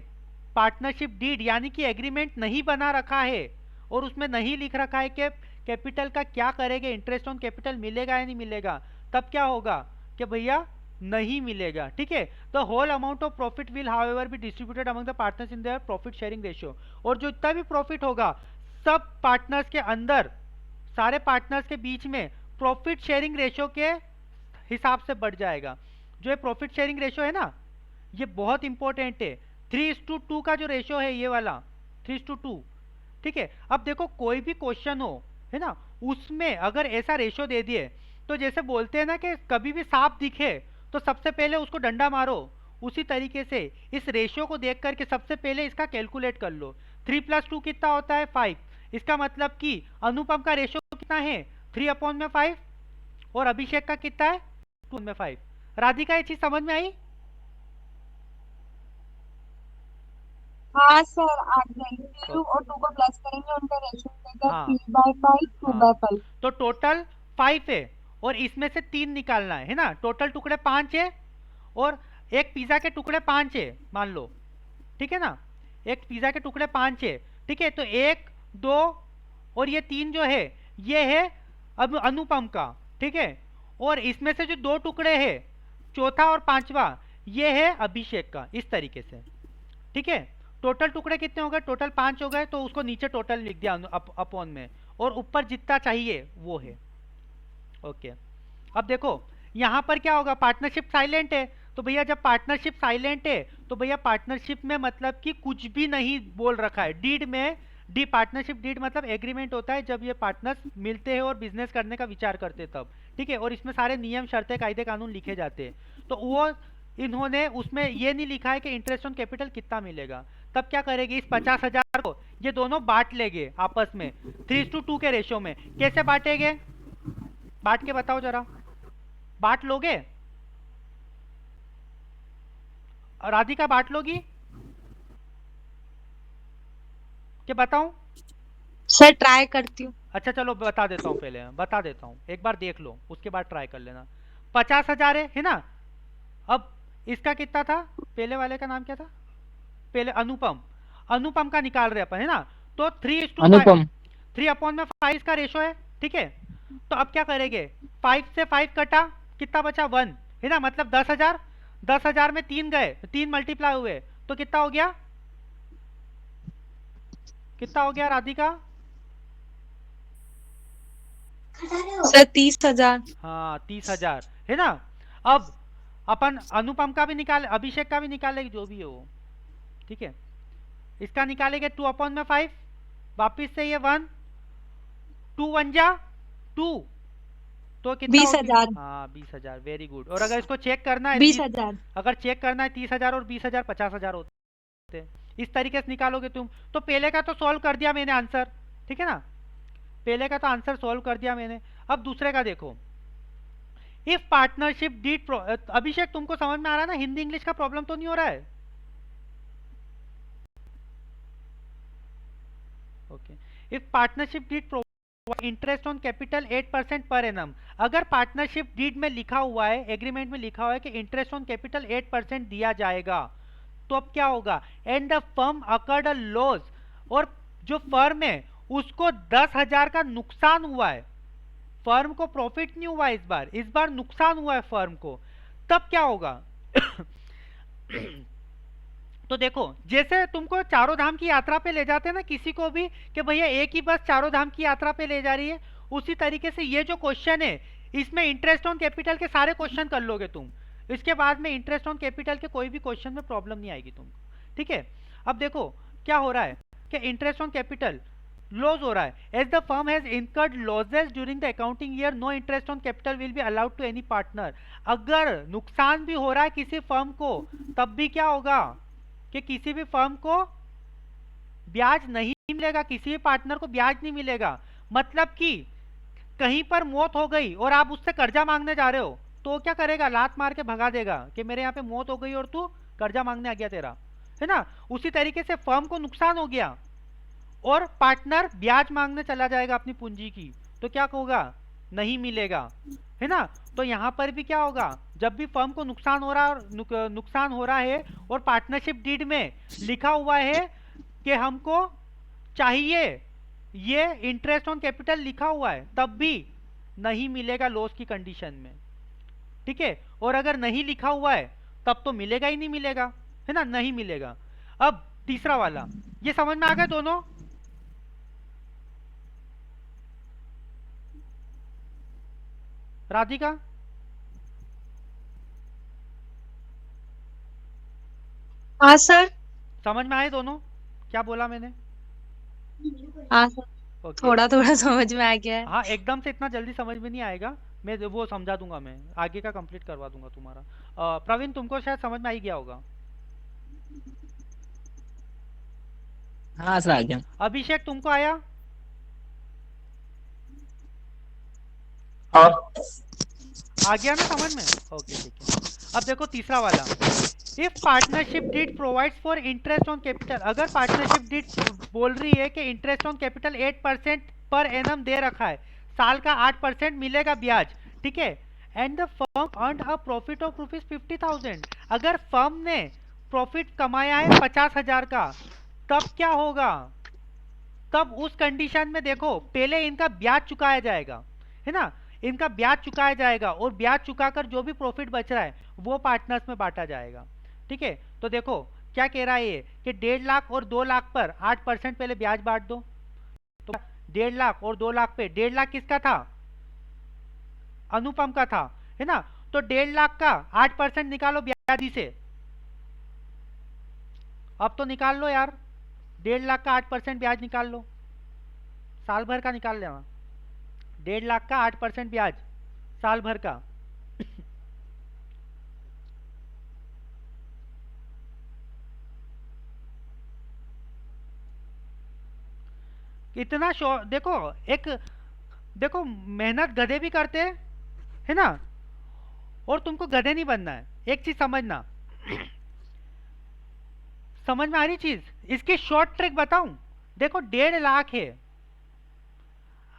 पार्टनरशिप डीड यानी कि एग्रीमेंट नहीं बना रखा है और उसमें नहीं लिख रखा है कि कैपिटल का क्या करेंगे, इंटरेस्ट ऑन कैपिटल मिलेगा या नहीं मिलेगा, तब क्या होगा कि भैया नहीं मिलेगा, ठीक है। The whole amount of profit will however be distributed among the partners in their profit sharing ratio. और जो इतना भी प्रॉफिट होगा सब पार्टनर्स के अंदर, सारे पार्टनर्स के बीच में प्रॉफिट शेयरिंग रेशियो के हिसाब से बढ़ जाएगा। जो ये प्रॉफिट शेयरिंग रेशियो है ना, ये बहुत इंपॉर्टेंट है। 3:2 का जो रेशियो है ये वाला 3:2, ठीक है। अब देखो कोई भी क्वेश्चन हो, है ना, उसमें अगर ऐसा रेशियो दे दिए तो जैसे बोलते हैं ना कि कभी भी सांप दिखे तो सबसे पहले उसको डंडा मारो, उसी तरीके से इस रेशियो को देख करके सबसे पहले इसका कैलकुलेट कर लो। 3+2 कितना होता है 5। इसका मतलब कि अनुपम का रेशियो कितना है 3/5 और अभिषेक का कितना है 2/5। राधिका ये चीज समझ में आई? हाँ सर, आ जाएंगे 2 और 2 को प्लस करेंगे, उनका रेशियो मिलेगा हाँ। 3/5 2/5। तो टोटल 5 है और इसमें से 3 निकालना है ना। टोटल टुकड़े 5 है, और एक पिज़्ज़ा के टुकड़े 5 है मान लो, ठीक है ना, एक पिज़्ज़ा के टुकड़े 5 है, ठीक है, तो 1 2 और ये 3 जो है ये है अब अनुपम का, ठीक है, और इसमें से जो 2 टुकड़े हैं चौथा और 5वां ये है अभिषेक का, इस तरीके से, ठीक है। टोटल टुकड़े कितने हो गए, टोटल 5 हो गए, तो उसको नीचे टोटल लिख दिया अपॉन में, और ऊपर जितना चाहिए वो है, ओके। अब देखो यहाँ पर क्या होगा, पार्टनरशिप साइलेंट है, तो भैया जब पार्टनरशिप साइलेंट है तो भैया पार्टनरशिप में मतलब कि कुछ भी नहीं बोल रखा है। डीड में डी पार्टनरशिप डीड मतलब एग्रीमेंट होता है जब ये पार्टनर्स मिलते हैं और बिजनेस करने का विचार करते हैं तब, ठीक है, और इसमें सारे नियम शर्तें कायदे कानून लिखे जाते हैं, तो वो इन्होंने उसमें ये नहीं लिखा है कि इंटरेस्ट ऑन कैपिटल कितना मिलेगा। तब क्या करेगी, इस 50,000 को ये दोनों बांट लेंगे आपस में 3:2 के रेशियो में। कैसे बांटेंगे, बांट के बताओ जरा, बांट लोगे राधिका, बांट लोगी क्या, बताऊं? सर ट्राई करती हूँ। अच्छा चलो बता देता हूँ, पहले बता देता हूँ, एक बार देख लो उसके बाद ट्राई कर लेना। 50,000 है ना, अब इसका कितना था, पहले वाले का नाम क्या था, पहले अनुपम, अनुपम का निकाल रहे अपन, है ना, तो 3:5 का रेशो है, ठीक है। तो अब क्या करेंगे, 5 से 5 कटा, कितना बचा 1, है ना, मतलब 10,000, 10,000 में 3 गए, 3 मल्टीप्लाई हुए तो कितना हो गया, कितना हो गया राधिका? सर 30,000। हाँ 30,000 है ना। अब अपन अनुपम का भी निकाल, अभिषेक का भी निकालेंगे, जो भी है वो, ठीक है, इसका निकालेंगे 2/5, वापिस से ये 1, 2 1 जा 2, तो कितना 20,000। हाँ 20,000, वेरी गुड। और अगर इसको चेक करना है 20,000। अगर चेक करना है 30,000 और 20,000 50,000 होते हैं, इस तरीके से निकालोगे तुम। तो पहले का तो सॉल्व कर दिया मैंने आंसर, ठीक है ना, पहले का तो आंसर सॉल्व कर दिया मैंने। अब दूसरे का देखो, इफ पार्टनरशिप डीड, अभिषेक तुमको समझ में आ रहा है ना, हिंदी इंग्लिश का प्रॉब्लम तो नहीं हो रहा है? Okay, if partnership deed interest on capital 8% per annum, अगर पार्टनरशिप डीड में लिखा हुआ है, एग्रीमेंट में लिखा हुआ है कि इंटरेस्ट ऑन कैपिटल 8% दिया जाएगा, तो अब क्या होगा, and the firm occurred a loss, और जो फर्म है उसको 10,000 का नुकसान हुआ है, फर्म को प्रॉफिट नहीं हुआ इस बार नुकसान हुआ है फर्म को, तब क्या होगा? तो देखो जैसे तुमको चारों धाम की यात्रा पे ले जाते हैं ना किसी को भी, कि भैया एक ही बस चारों धाम की यात्रा पे ले जा रही है, उसी तरीके से ये जो क्वेश्चन है इसमें इंटरेस्ट ऑन कैपिटल के सारे क्वेश्चन कर लोगे तुम, इसके बाद में इंटरेस्ट ऑन कैपिटल के कोई भी क्वेश्चन में प्रॉब्लम नहीं आएगी तुमको, ठीक है। अब देखो क्या हो रहा है कि इंटरेस्ट ऑन कैपिटल लॉस हो रहा है, as the firm has incurred losses during the accounting year, no interest on capital will be allowed to any partner. अगर नुकसान भी हो रहा है किसी फर्म को, तब भी क्या होगा कि किसी भी फर्म को ब्याज नहीं मिलेगा, किसी भी पार्टनर को ब्याज नहीं मिलेगा। मतलब कि कहीं पर मौत हो गई और आप उससे कर्जा मांगने जा रहे हो, तो क्या करेगा, लात मार के भगा देगा कि मेरे यहाँ पे मौत हो गई और तू कर्जा मांगने आ गया तेरा, है ना। उसी तरीके से फर्म को नुकसान हो गया और पार्टनर ब्याज मांगने चला जाएगा अपनी पूंजी की, तो क्या होगा, नहीं मिलेगा, है ना। तो यहाँ पर भी क्या होगा, जब भी फर्म को नुकसान हो रहा है और पार्टनरशिप डीड में लिखा हुआ है कि हमको चाहिए ये इंटरेस्ट ऑन कैपिटल लिखा हुआ है, तब भी नहीं मिलेगा लॉस की कंडीशन में, ठीक है। और अगर नहीं लिखा हुआ है तब तो मिलेगा ही नहीं मिलेगा, है ना, नहीं मिलेगा। अब तीसरा वाला, ये समझ में आ गया दोनों? राधिका हाँ सर। समझ में आए दोनों, क्या बोला मैंने? हाँ सर, ओके, थोड़ा थोड़ा समझ में आ गया है। हाँ एकदम से इतना जल्दी समझ में नहीं आएगा, मैं वो समझा दूंगा, मैं आगे का कंप्लीट करवा दूंगा तुम्हारा। प्रवीण तुमको शायद समझ में आ ही गया होगा। हाँ सर आ गया। अभिषेक तुमको आया? हाँ आ गया ना समझ में? ओके ठीक है। अब देखो तीसरा वाला, if partnership deed provides for interest on capital, अगर पार्टनरशिप डीड बोल रही है कि interest on capital 8% per annum दे रखा है, साल का 8% मिलेगा ब्याज, ठीक है, and the firm earn a profit of ₹50,000। अगर फर्म ने प्रॉफिट कमाया है 50,000 का, तब क्या होगा? तब उस कंडीशन में देखो, पहले इनका ब्याज चुकाया जाएगा, है ना, इनका ब्याज चुकाया जाएगा, और ब्याज चुकाकर जो भी प्रॉफिट बच रहा है वो पार्टनर्स में बांटा जाएगा। ठीक है, तो देखो क्या कह रहा है ये कि 1.5 लाख और 2 लाख पर 8% पहले ब्याज बांट दो। तो 1.5 लाख और 2 लाख पे 1.5 लाख किसका था? अनुपम का था, है ना। तो 1.5 लाख का 8% निकालो ब्याजी से। अब तो निकाल लो यार, 1.5 लाख का 8% ब्याज निकाल लो, साल भर का निकाल लेना। 1.5 लाख का 8% ब्याज साल भर का इतना देखो, एक देखो, मेहनत गधे भी करते हैं, है ना, और तुमको गधे नहीं बनना है। एक चीज समझना, समझ में आ रही चीज? इसकी शॉर्ट ट्रिक बताऊं, देखो 1.5 लाख है,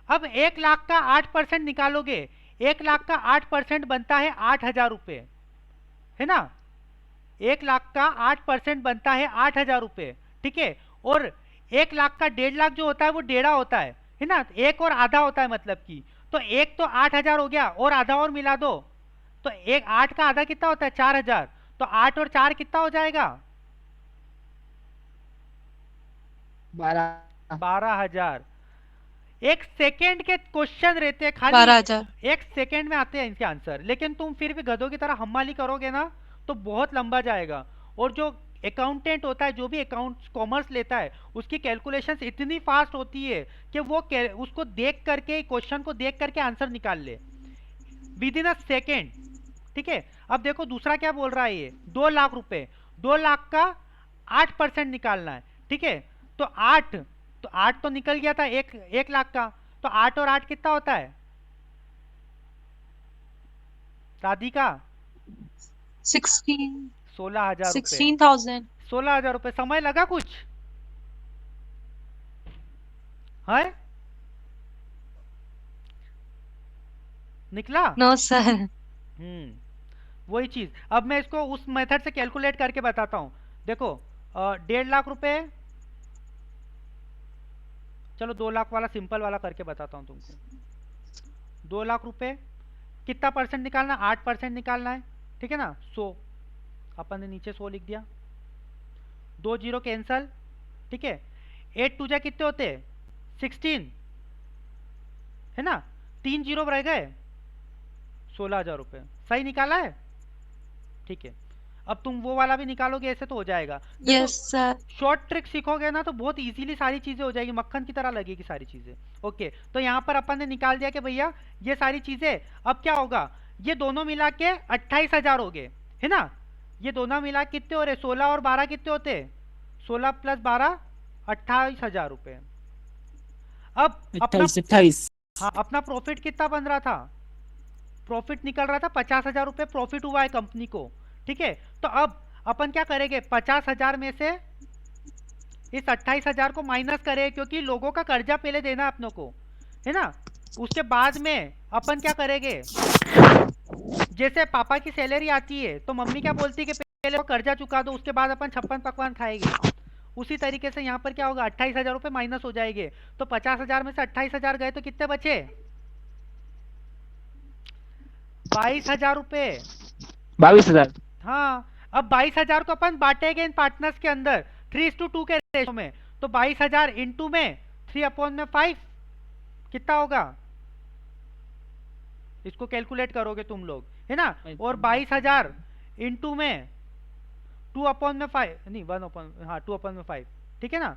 अब 1 लाख का 8% निकालोगे, 1 लाख का 8% बनता है 8,000 रुपये, है ना। 1 लाख का 8% बनता है 8,000 रुपये, ठीक है। और 1 लाख का 1.5 लाख जो होता है वो 1.5 होता है ना, एक और आधा होता है, मतलब कि तो एक तो 8,000 हो गया, और आधा और मिला दो, तो एक 8 का आधा कितना होता है? 4,000। तो 8 और 4 कितना हो जाएगा? 12,000। एक सेकेंड के क्वेश्चन रहते हैं, खाली 12,000। एक सेकेंड में आते हैं इनके आंसर, लेकिन तुम फिर भी गधों की तरह हम्माली करोगे ना तो बहुत लंबा जाएगा। और जो अकाउंटेंट होता है, जो भी अकाउंट कॉमर्स लेता है, उसकी कैलकुलेशंस इतनी फास्ट होती है कि वो उसको देख करके, क्वेश्चन को देख करके आंसर निकाल ले विद इन अ सेकेंड। ठीक है, अब देखो दूसरा क्या बोल रहा है ये, 2 लाख रुपए, 2 लाख का 8% निकालना है। ठीक है, तो 8 तो निकल गया था 1 लाख का, तो 8 और 8 कितना होता है राधिका? 16,000 रुपए। 16,000। 16,000 रुपए। समय लगा कुछ है? निकला? No sir. वही चीज, अब मैं इसको उस मेथड से कैलकुलेट करके बताता हूँ। देखो 1.5 लाख रुपए, चलो 2 लाख वाला सिंपल वाला करके बताता हूँ तुमको। 2 लाख रुपए कितना परसेंट निकालना? 8% निकालना है, ठीक है ना। 100, अपन ने नीचे 100 लिख दिया, 2 जीरो कैंसल, ठीक है। 8 टू जा कितने होते हैं? 16, है ना, 3 जीरो रह गए, 16,000 रुपये। सही निकाला है? ठीक है, अब तुम वो वाला भी निकालोगे, ऐसे तो हो जाएगा। Yes sir. शॉर्ट ट्रिक सीखोगे ना तो बहुत इजीली सारी चीजें हो जाएगी, मक्खन की तरह लगेगी सारी चीजें। ओके, तो यहाँ पर अपन ने निकाल दिया कि भैया ये सारी चीजें, अब क्या होगा, ये दोनों मिला के 28,000 हो गए, है ना। ये दोनों मिला कितने हो रहे? 16 और 12 कितने होते? 16 प्लस 12 28,000 रुपये। अब अपना 28 हाँ, अपना प्रॉफिट कितना बन रहा था? प्रॉफिट निकल रहा था 50,000 रुपये प्रॉफिट हुआ है कंपनी को, ठीक है। तो अब अपन क्या करेंगे, 50,000 में से इस 28,000 को माइनस करें, क्योंकि लोगों का कर्जा पहले देना अपनों को, है ना। उसके बाद में अपन क्या करेंगे, जैसे पापा की सैलरी आती है तो मम्मी क्या बोलती है कि पहले वो कर्जा चुका दो, उसके बाद अपन 56 पकवान खाएंगे। उसी तरीके से यहाँ पर क्या होगा, 28,000 रुपये माइनस हो जाएंगे। तो 50,000 में से 28,000 गए तो कितने बचे? 22,000 रुपये। 22,000। हाँ, अब 22,000 को अपन बांटेंगे इन पार्टनर्स के अंदर 3:2 के रेशो में। तो 22,000 इंटू में 3/5 कितना होगा? इसको कैलकुलेट करोगे तुम लोग, है ना। और 22,000 इंटू में 2/5 नहीं 1/, हाँ 2/5, ठीक है ना।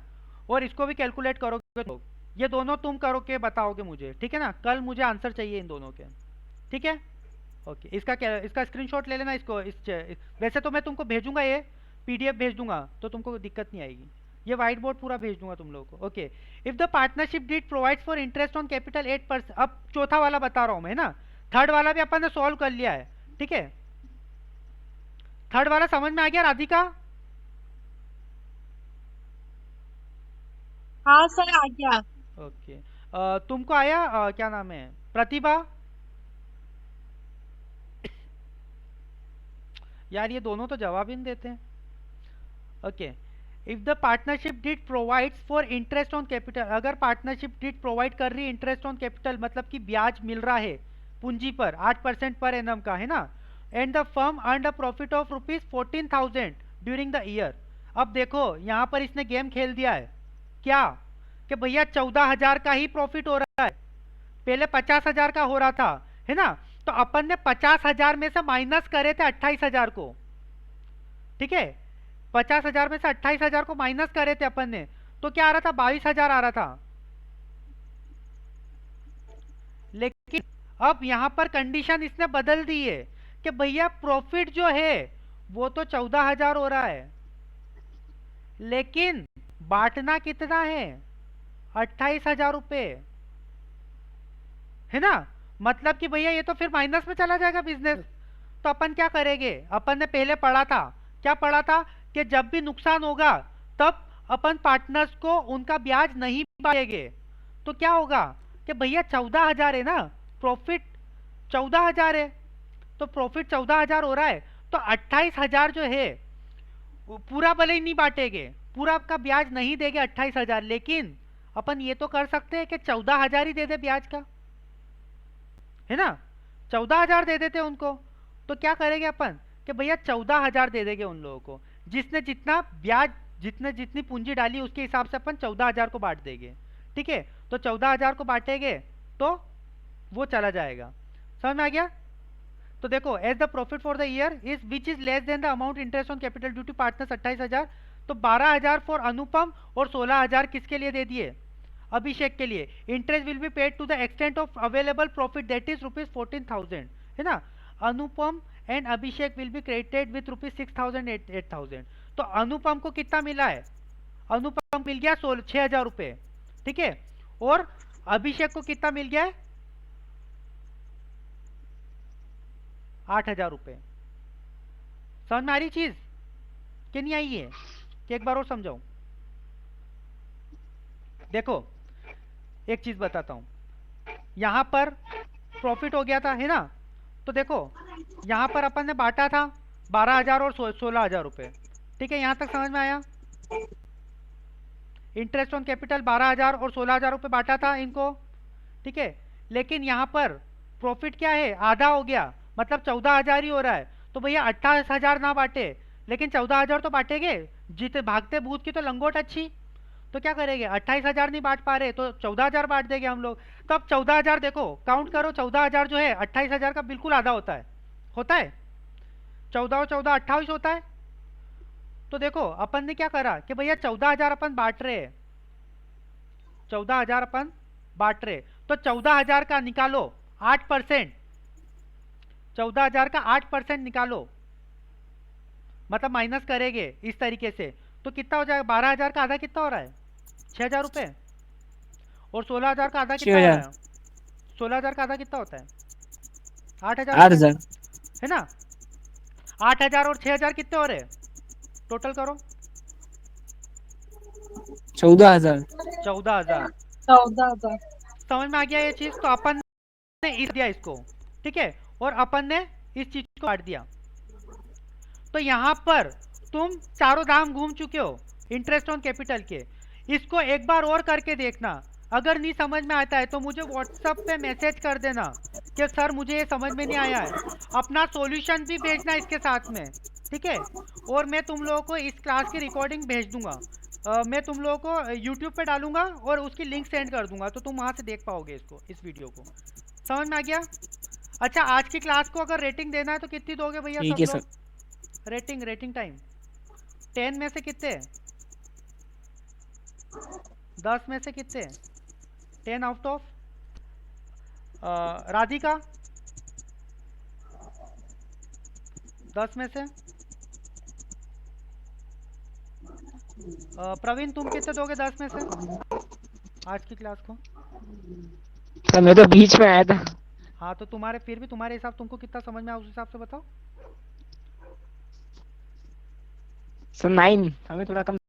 और इसको भी कैलकुलेट करोगे लोग, ये दोनों तुम करो के बताओगे मुझे, ठीक है ना। कल मुझे आंसर चाहिए इन दोनों के, ठीक है। ओके, इसका स्क्रीनशॉट ले लेना इसको। वैसे तो मैं तुमको भेजूंगा, ये पीडीएफ भेज दूंगा, तो तुमको दिक्कत नहीं आएगी। ये व्हाइट बोर्ड पूरा भेज दूंगा तुम लोगों को। Okay, if the partnership deed provides for interest on capital 8%। अब चौथा वाला बता रहा हूं मैं ना, थर्ड वाला भी अपन ने सॉल्व कर लिया है, ठीक है। थर्ड वाला समझ में आ गया राधिका? हाँ सर आ गया। ओके, तुमको आया क्या नाम है प्रतिभा? यार ये दोनों तो जवाब ही नहीं देते हैं। Okay, if the partnership did provides for interest on capital, अगर पार्टनरशिप डिड प्रोवाइड कर रही है इंटरेस्ट ऑन कैपिटल, मतलब कि ब्याज मिल रहा है पूंजी पर 8% पर एनम का, है ना, and the firm earn a profit of ₹14,000 during the year. अब देखो यहाँ पर इसने गेम खेल दिया है क्या, कि भैया 14,000 का ही प्रॉफिट हो रहा है, पहले 50,000 का हो रहा था, है ना, तो अपन ने 50,000 में से माइनस करे थे 28,000 को, ठीक है, 50,000 में से 28,000 को माइनस करे थे अपन ने, तो क्या आ रहा था, 22,000 आ रहा था। लेकिन अब यहां पर कंडीशन इसने बदल दी है कि भैया प्रॉफिट जो है वो तो 14,000 हो रहा है, लेकिन बांटना कितना है, 28,000 रुपए, है ना, मतलब कि भैया ये तो फिर माइनस में चला जाएगा बिजनेस। तो अपन क्या करेंगे, अपन ने पहले पढ़ा था, क्या पढ़ा था, कि जब भी नुकसान होगा तब अपन पार्टनर्स को उनका ब्याज नहीं बांटेंगे। तो क्या होगा कि भैया 14,000 है ना, प्रॉफिट 14,000 है, तो प्रॉफिट 14,000 हो रहा है, तो 28,000 जो है वो पूरा भले ही नहीं बांटेंगे, पूरा आपका ब्याज नहीं देंगे 28,000, लेकिन अपन ये तो कर सकते हैं कि 14,000 ही दे दे ब्याज का, है ना, 14,000 दे देते उनको। तो क्या करेंगे अपन कि भैया 14,000 दे देंगे उन लोगों को, जिसने जितना ब्याज, जितने जितनी पूंजी डाली उसके हिसाब से अपन 14,000 को बांट देंगे, ठीक है। तो 14,000 को बांटेंगे तो वो चला जाएगा, समझ में आ गया। तो देखो, as the profit for the year is which is less than the amount interest on capital due to partners 28,000, तो 12,000 फॉर अनुपम और 16,000 किसके लिए दे दिए, अभिषेक के लिए। Interest will be paid to the extent of available profit that is ₹14,000, है ना। Anupam and Abhishek will be credited with ₹6,000 8,000। तो अनुपम को कितना मिला है, अनुपम मिल गया 6,000 रुपये, ठीक है, और अभिषेक को कितना मिल गया है, 8,000 रुपये। समझ में आ रही चीज कि नहीं आई है, कि एक बार और समझाऊं। देखो एक चीज बताता हूं, यहां पर प्रॉफिट हो गया था, है ना, तो देखो यहां पर अपन ने बांटा था 12,000 और 16,000 रुपये, ठीक है, यहां तक समझ में आया। इंटरेस्ट ऑन कैपिटल 12,000 और 16,000 रुपये बांटा था इनको, ठीक है, लेकिन यहां पर प्रॉफिट क्या है, आधा हो गया, मतलब 14,000 ही हो रहा है। तो भैया 28,000 ना बांटे, लेकिन 14,000 तो बांटेंगे, जीते भागते भूत की तो लंगोट अच्छी। तो क्या करेंगे, 28,000 नहीं बांट पा रहे तो 14,000 बांट देंगे हम लोग। तो अब 14,000 देखो काउंट करो, 14,000 जो है 28,000 का बिल्कुल आधा होता है, 14 और 14 28 होता है। तो देखो अपन ने क्या करा कि भैया 14,000 अपन बांट रहे हैं, 14,000 अपन बांट रहे, तो 14,000 का निकालो 8%, 14,000 का 8% निकालो, मतलब माइनस करेंगे इस तरीके से, तो कितना हो जाएगा, 12,000 का आधा कितना हो रहा है, 6,000 रुपये, और 16,000 का आधा कितना हो रहा है, 16,000 का आधा कितना होता है, 8,000 8,000 है ना। 8,000 और 6,000 कितने हो रहे हैं, टोटल करो, 14,000 14,000। 14,000। समझ में आ गया ये चीज। तो अपन ने इस दिया इसको, ठीक है, और अपन ने इस चीज को काट दिया। तो यहाँ पर तुम चारों धाम घूम चुके हो इंटरेस्ट ऑन कैपिटल के, इसको एक बार और करके देखना, अगर नहीं समझ में आता है तो मुझे व्हाट्सएप पे मैसेज कर देना कि सर मुझे ये समझ में नहीं आया है, अपना सॉल्यूशन भी भेजना इसके साथ में, ठीक है, और मैं तुम लोगों को इस क्लास की रिकॉर्डिंग भेज दूंगा, मैं तुम लोगों को यूट्यूब पे डालूंगा और उसकी लिंक सेंड कर दूंगा, तो तुम वहां से देख पाओगे इसको, इस वीडियो को। समझ में आ गया। अच्छा, आज की क्लास को अगर रेटिंग देना है तो कितनी दोगे भैया ठीक है सब सर। लोग, रेटिंग टाइम 10 में से कितने, 10 में से कितने, 10 आउट ऑफ, राधिका 10 में से, प्रवीण तुम कितने दोगे 10 में से आज की क्लास को। सर मैं तो बीच में आया था। हाँ तो तुम्हारे फिर भी तुम्हारे हिसाब, तुमको कितना समझ में आया उस हिसाब से बताओ। सर 9, हमें थोड़ा कम